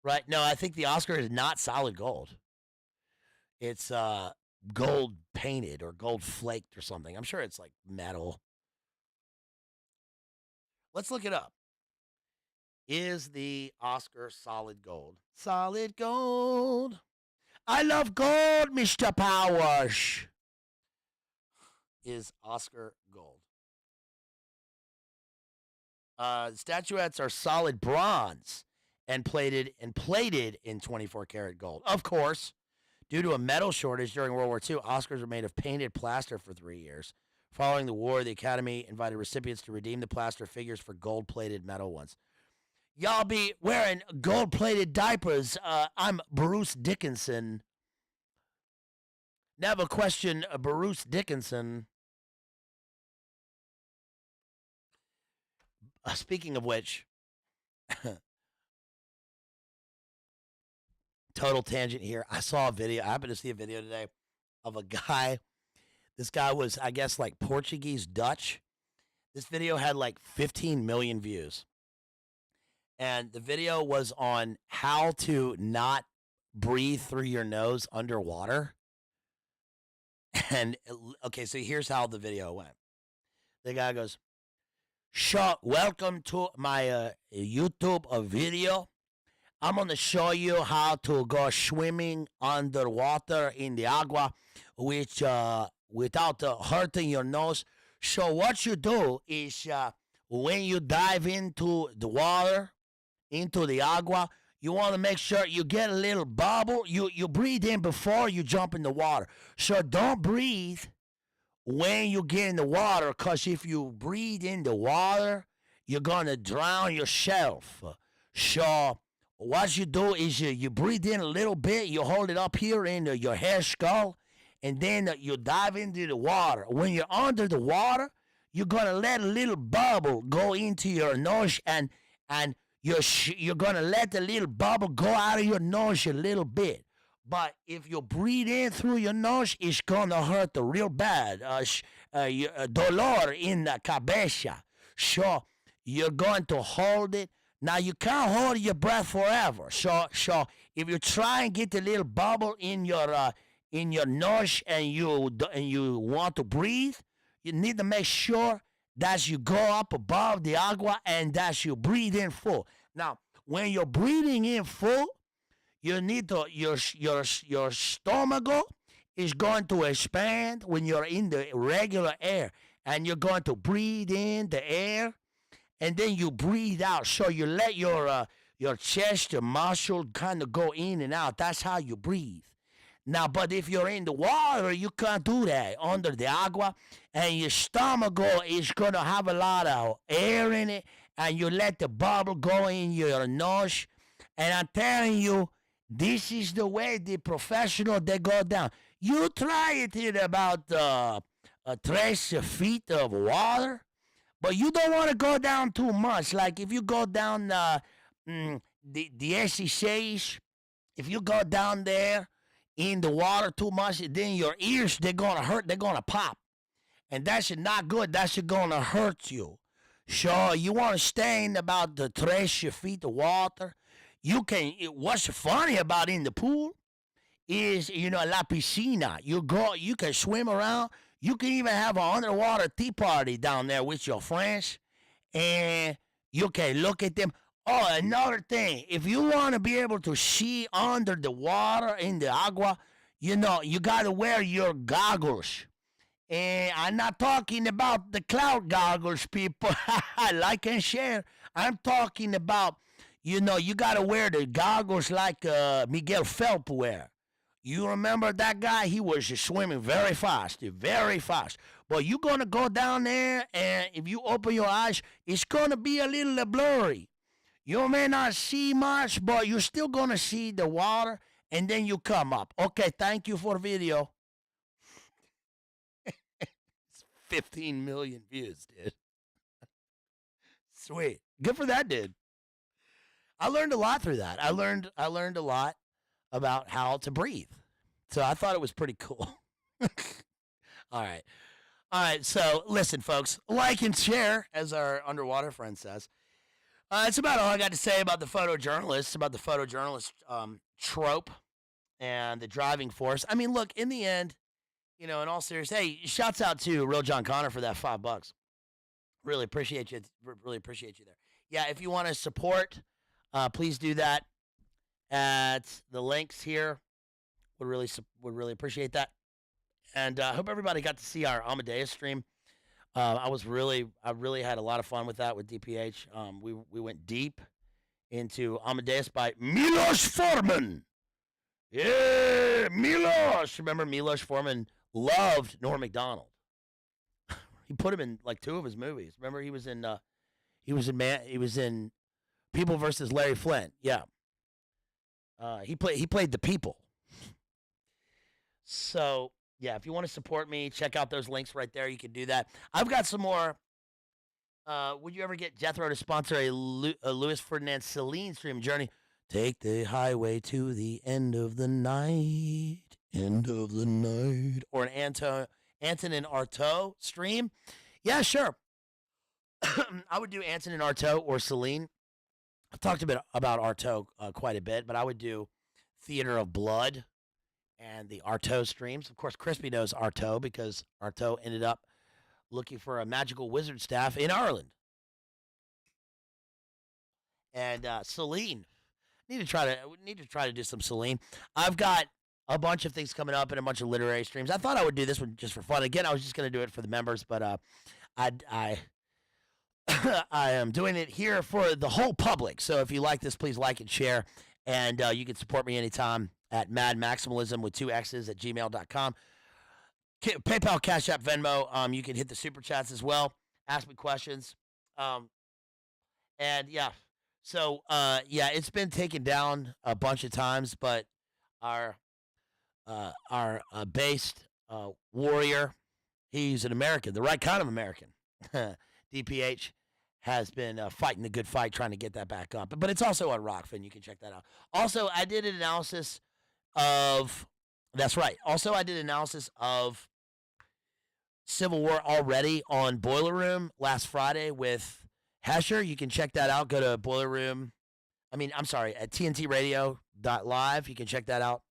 Right? No, I think the Oscar is not solid gold. It's gold painted or gold flaked or something. I'm sure it's like metal. Let's look it up. Is the Oscar solid gold? Solid gold. I love gold, Mr. Powers. Is Oscar gold? Statuettes are solid bronze and plated in 24 karat gold. Of course, due to a metal shortage during World War II, Oscars were made of painted plaster for 3 years. Following the war, the Academy invited recipients to redeem the plaster figures for gold-plated metal ones. Y'all be wearing gold-plated diapers. I'm Bruce Dickinson. Never question Bruce Dickinson. Speaking of which, total tangent here. I saw a video. I happened to see a video today of a guy. This guy was, I guess, like Portuguese Dutch. This video had like 15 million views. And the video was on how to not breathe through your nose underwater. And, okay, so here's how the video went. The guy goes, "Sure, welcome to my YouTube video. I'm going to show you how to go swimming underwater in the agua, which without hurting your nose. So what you do is when you dive into the water, into the agua, you want to make sure you get a little bubble. You breathe in before you jump in the water. So don't breathe when you get in the water, because if you breathe in the water, you're going to drown yourself. So what you do is you breathe in a little bit, you hold it up here in your hair skull, and then you dive into the water. When you're under the water, you're going to let a little bubble go into your nose, and you're going to let the little bubble go out of your nose a little bit. But if you breathe in through your nose, it's going to hurt real bad. Dolor in the cabeza. So you're going to hold it. Now, you can't hold your breath forever. So if you try and get the little bubble in your nose and you want to breathe, you need to make sure that you go up above the agua and that you breathe in full. Now, when you're breathing in full, you need to your stomach is going to expand when you're in the regular air, and you're going to breathe in the air, and then you breathe out. So you let your chest muscle kind of go in and out. That's how you breathe. Now, but if you're in the water, you can't do that under the agua, and your stomach is going to have a lot of air in it, and you let the bubble go in your nose. And I'm telling you, this is the way the professional, they go down. You try it in about 3 feet of water, but you don't want to go down too much. Like if you go down the SECs, if you go down there in the water too much, then your ears, they're going to hurt, they're going to pop. And that's not good. That's going to hurt you. So you want to stay in about the 3 feet of water. What's funny about in the pool is, la piscina. You can swim around. You can even have an underwater tea party down there with your friends. and you can look at them. Oh, another thing, if you want to be able to see under the water in the agua, you got to wear your goggles. And I'm not talking about the cloud goggles, people. Like and share. I'm talking about, you got to wear the goggles like Miguel Phelps wear. You remember that guy? He was just swimming very fast, very fast. But you're going to go down there, and if you open your eyes, it's going to be a little blurry. You may not see much, but you're still going to see the water, and then you come up. Okay, thank you for the video. 15 million views, dude. Sweet. Good for that, dude. I learned a lot through that. I learned a lot about how to breathe. So I thought it was pretty cool. All right. So listen, folks, like and share, as our underwater friend says. It's about all I got to say about the photojournalist, trope and the driving force. I mean, look, in the end, in all seriousness, hey, shouts out to Real John Connor for that $5. Really appreciate you. Really appreciate you there. Yeah, if you want to support, please do that at the links here. Would really appreciate that. And I hope everybody got to see our Amadeus stream. I really had a lot of fun with that with DPH. We went deep into Amadeus by Milos Forman. Yeah, Milos. Remember Milos Forman loved Norm Macdonald. He put him in like 2 of his movies. Remember he was in People versus Larry Flint. Yeah. He played the people. So, yeah, if you want to support me, check out those links right there. You can do that. I've got some more. Would you ever get Jethro to sponsor a Louis Ferdinand Celine stream journey? Take the highway to the end of the night. End of the night. Or an Antonin Artaud stream? Yeah, sure. I would do Antonin Artaud or Celine. I've talked a bit about Artaud quite a bit, but I would do Theater of Blood and the Artaud streams. Of course, Crispy knows Artaud because Artaud ended up looking for a magical wizard staff in Ireland. And Celine, need to try to do some Celine. I've got a bunch of things coming up and a bunch of literary streams. I thought I would do this one just for fun. Again, I was just going to do it for the members, but I am doing it here for the whole public. So if you like this, please like and share. And you can support me anytime at madmaximalism with 2 X's at gmail.com. PayPal, Cash App, Venmo. You can hit the super chats as well. Ask me questions. And yeah. So, it's been taken down a bunch of times, but our Based warrior, he's an American, the right kind of American. DPH has been fighting the good fight, trying to get that back up. But it's also on Rockfin. You can check that out. Also, I did an analysis of, that's right. Also, I did an analysis of Civil War already on Boiler Room last Friday with Hesher. You can check that out. Go to Boiler Room. At TNTradio.live. You can check that out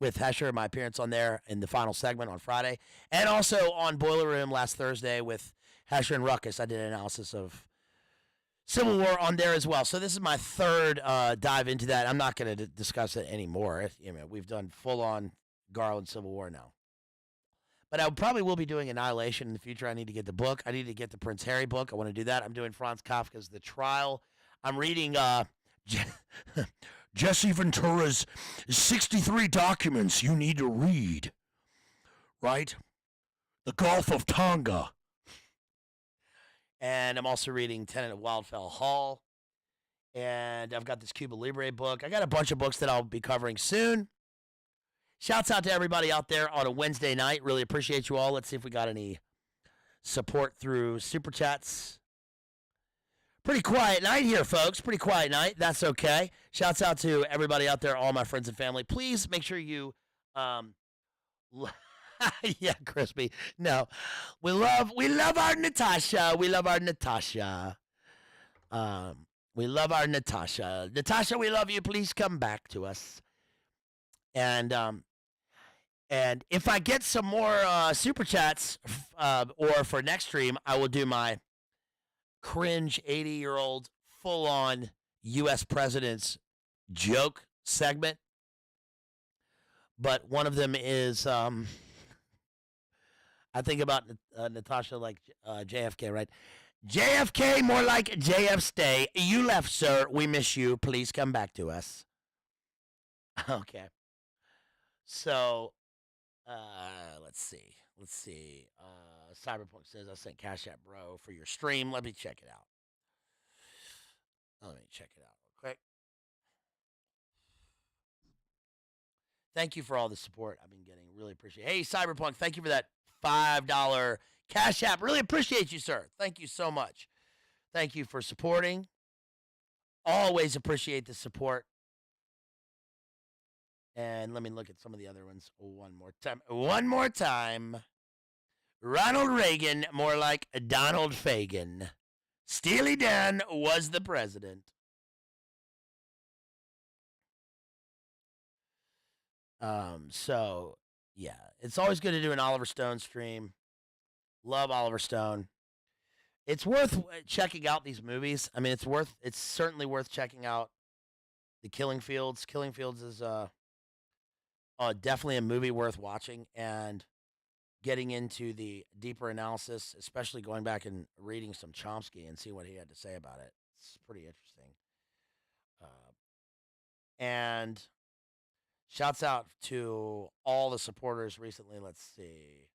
with Hesher, my appearance on there in the final segment on Friday. And also on Boiler Room last Thursday with Hesher and Ruckus. I did an analysis of Civil War on there as well. So this is my third dive into that. I'm not going to discuss it anymore. We've done full-on Garland Civil War now. But I probably will be doing Annihilation in the future. I need to get the book. I need to get the Prince Harry book. I want to do that. I'm doing Franz Kafka's The Trial. I'm reading Jesse Ventura's 63 documents you need to read. Right? The Gulf of Tonga. And I'm also reading Tenant of Wildfell Hall. And I've got this Cuba Libre book. I got a bunch of books that I'll be covering soon. Shouts out to everybody out there on a Wednesday night. Really appreciate you all. Let's see if we got any support through Super Chats. Pretty quiet night here, folks. Pretty quiet night. That's okay. Shouts out to everybody out there, all my friends and family. Please make sure you, yeah, Crispy. No, we love our Natasha. We love our Natasha. We love our Natasha. Natasha, we love you. Please come back to us. And if I get some more super chats, or for next stream, I will do my cringe 80-year-old full-on U.S. president's joke segment. But one of them is, I think about Natasha like JFK, right? JFK, more like JF stay. You left, sir. We miss you. Please come back to us. Okay. So, let's see. Cyberpunk says, I sent Cash App, bro, for your stream. Let me check it out. Let me check it out real quick. Thank you for all the support I've been getting. Really appreciate it. Hey, Cyberpunk, thank you for that $5 Cash App. Really appreciate you, sir. Thank you so much. Thank you for supporting. Always appreciate the support. And let me look at some of the other ones one more time. Ronald Reagan, more like Donald Fagan. Steely Dan was the president. So, yeah, it's always good to do an Oliver Stone stream. Love Oliver Stone. It's worth checking out these movies. I mean, it's certainly worth checking out the Killing Fields. Killing Fields is definitely a movie worth watching and getting into the deeper analysis, especially going back and reading some Chomsky and see what he had to say about it. It's pretty interesting. And shouts out to all the supporters recently. Let's see.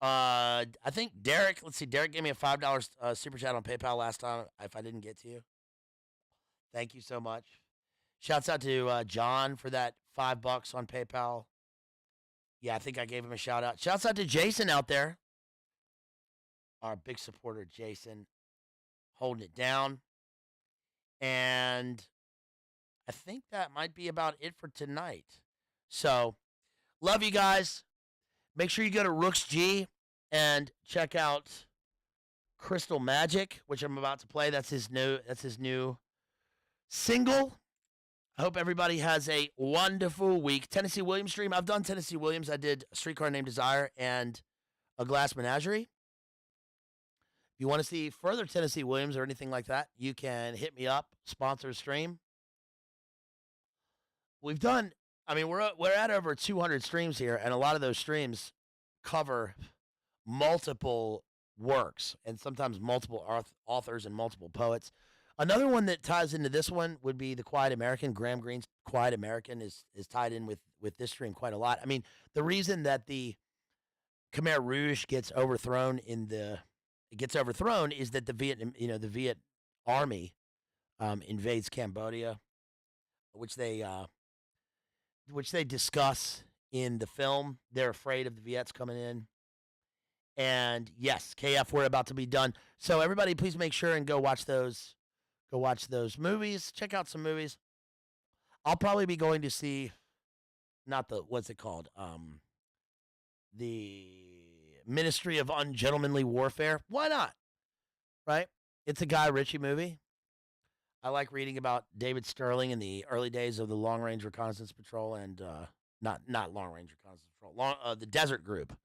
I think Derek. Let's see. Derek gave me a $5 super chat on PayPal last time. If I didn't get to you, thank you so much. Shouts out to John for that $5 on PayPal. Yeah, I think I gave him a shout out. Shouts out to Jason out there, our big supporter, Jason, holding it down. And I think that might be about it for tonight. So, love you guys. Make sure you go to Rooks G and check out Crystal Magic, which I'm about to play. That's his new single. I hope everybody has a wonderful week. Tennessee Williams stream. I've done Tennessee Williams. I did A Streetcar Named Desire and A Glass Menagerie. If you want to see further Tennessee Williams or anything like that, you can hit me up, sponsor a stream. We've done, I mean, we're at over 200 streams here, and a lot of those streams cover multiple works and sometimes multiple authors and multiple poets. Another one that ties into this one would be The Quiet American. Graham Greene's Quiet American is tied in with this stream quite a lot. I mean, the reason that the Khmer Rouge gets overthrown is that the Viet Army invades Cambodia, which they discuss in the film. They're afraid of the Viets coming in. And yes, KF, we're about to be done. So everybody, please make sure and go watch those movies. Check out some movies. I'll probably be going to see, what's it called? The Ministry of Ungentlemanly Warfare. Why not? Right? It's a Guy Ritchie movie. I like reading about David Sterling in the early days of the Long Range Reconnaissance Patrol and not Long Range Reconnaissance Patrol, the Desert Group,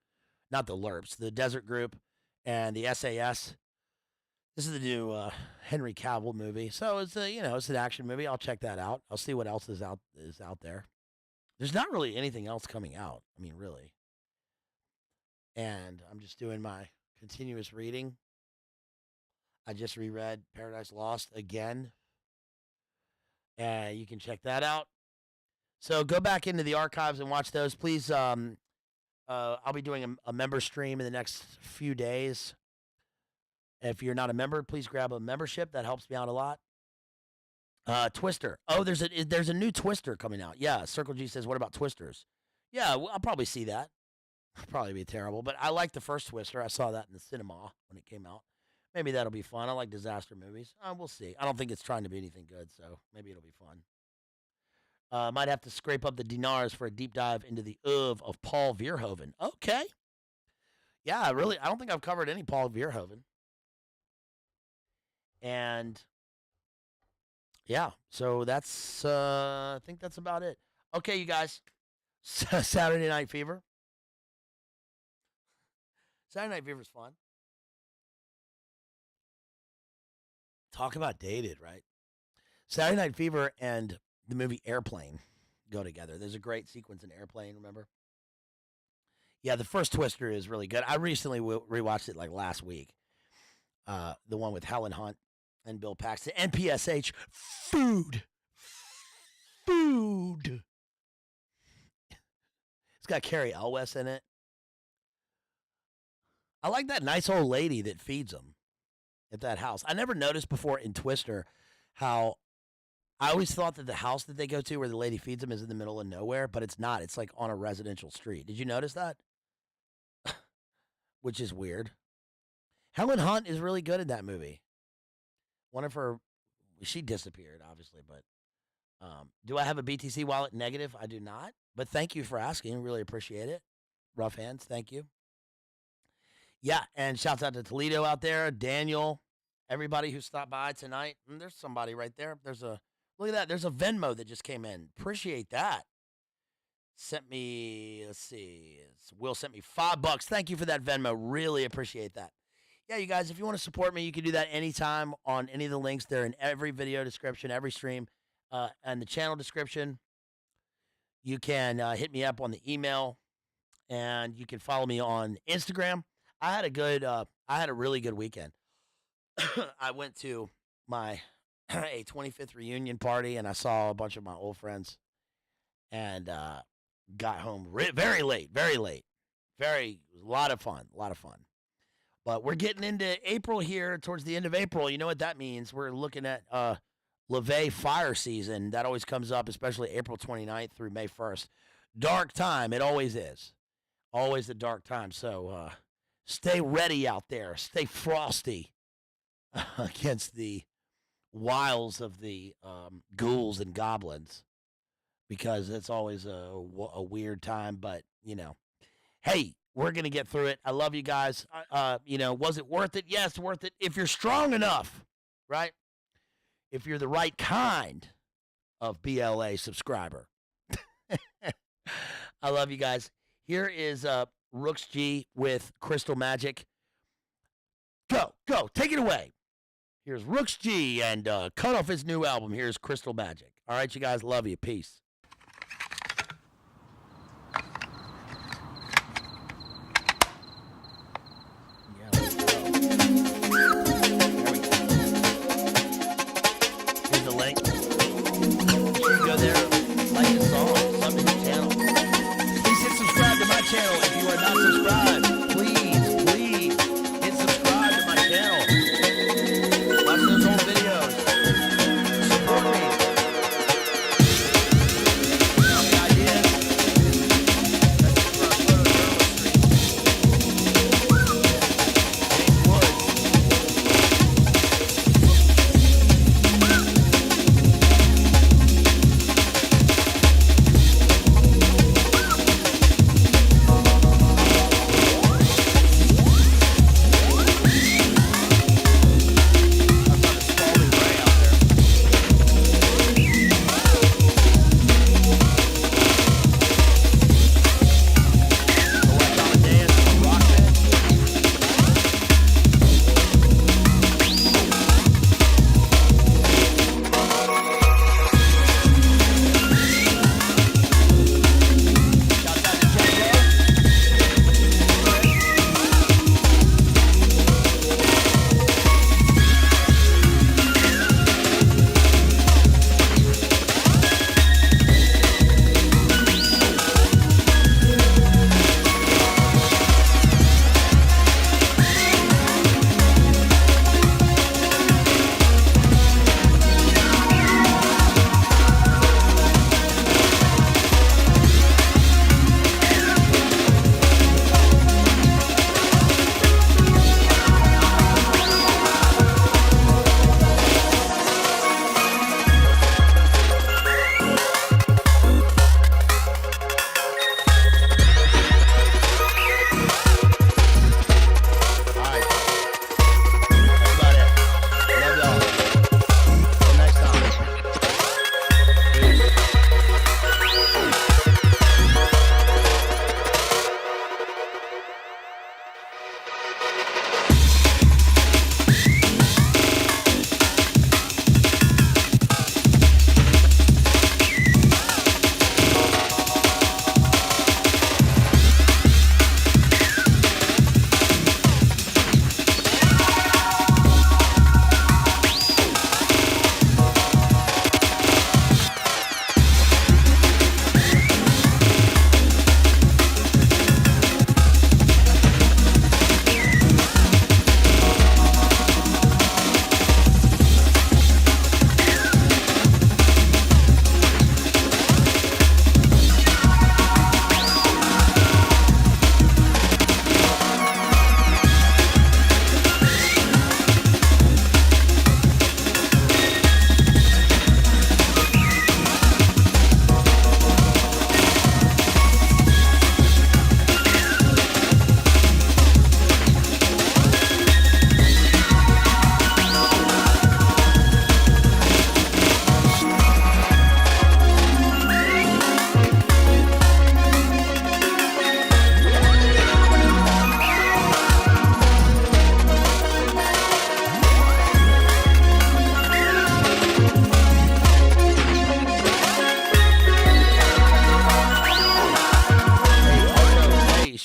not the LRPs, the Desert Group and the SAS. This is the new Henry Cavill movie, so it's an action movie. I'll check that out. I'll see what else is out there. There's not really anything else coming out. I mean, really. And I'm just doing my continuous reading. I just reread Paradise Lost again. You can check that out. So go back into the archives and watch those. Please, I'll be doing a member stream in the next few days. If you're not a member, please grab a membership. That helps me out a lot. Twister. Oh, there's a new Twister coming out. Yeah, Circle G says, what about Twisters? Yeah, I'll probably see that. It'll probably be terrible, but I like the first Twister. I saw that in the cinema when it came out. Maybe that'll be fun. I like disaster movies. We'll see. I don't think it's trying to be anything good, so maybe it'll be fun. Might have to scrape up the dinars for a deep dive into the oeuvre of Paul Verhoeven. Okay. Yeah, I don't think I've covered any Paul Verhoeven. And yeah, so that's I think that's about it. Okay, you guys. Saturday Night Fever. Saturday Night Fever is fun. Talk about dated, right? Saturday Night Fever and the movie Airplane go together. There's a great sequence in Airplane, remember? Yeah, the first Twister is really good. I recently rewatched it like last week. The one with Helen Hunt and Bill Paxton. NPSH, food. Food. It's got Carrie Elwes in it. I like that nice old lady that feeds them at that house. I never noticed before in Twister how I always thought that the house that they go to where the lady feeds them is in the middle of nowhere, but it's not. It's like on a residential street. Did you notice that? Which is weird. Helen Hunt is really good in that movie. One of her, she disappeared, obviously, but do I have a BTC wallet negative? I do not, but thank you for asking. Really appreciate it. Rough hands, thank you. Yeah, and shouts out to Toledo out there, Daniel, everybody who stopped by tonight. There's somebody right there. Look at that. There's a Venmo that just came in. Appreciate that. Sent me, let's see, Will sent me $5. Thank you for that Venmo. Really appreciate that. Yeah, you guys, if you want to support me, you can do that anytime on any of the links. They're in every video description, every stream, and the channel description. You can hit me up on the email, and you can follow me on Instagram. I had a really good weekend. I went to my a 25th reunion party, and I saw a bunch of my old friends, and got home very late. A lot of fun. But we're getting into April here, towards the end of April. You know what that means? We're looking at LeVay fire season. That always comes up, especially April 29th through May 1st. Dark time. It always is. Always a dark time. So stay ready out there. Stay frosty against the wiles of the ghouls and goblins, because it's always a weird time. But, hey, we're going to get through it. I love you guys. Was it worth it? Yes, worth it. If you're strong enough, right? If you're the right kind of BLA subscriber. I love you guys. Here is Rooks G with Crystal Magic. Go. Take it away. Here's Rooks G and cut off his new album. Here's Crystal Magic. All right, you guys. Love you. Peace. Channel. If you are not subscribed, please hit subscribe to my channel. Watch those old videos. Support me. Tell me ideas. That's it for our photojournalist stream. James Woods.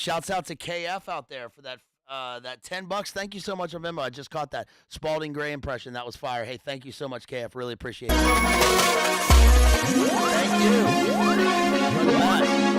shouts out to KF out there for that $10. Thank you so much on Venmo. I just caught that Spalding Gray impression. That was fire. Hey, thank you so much, KF. Really appreciate it. Thank you. Look at that.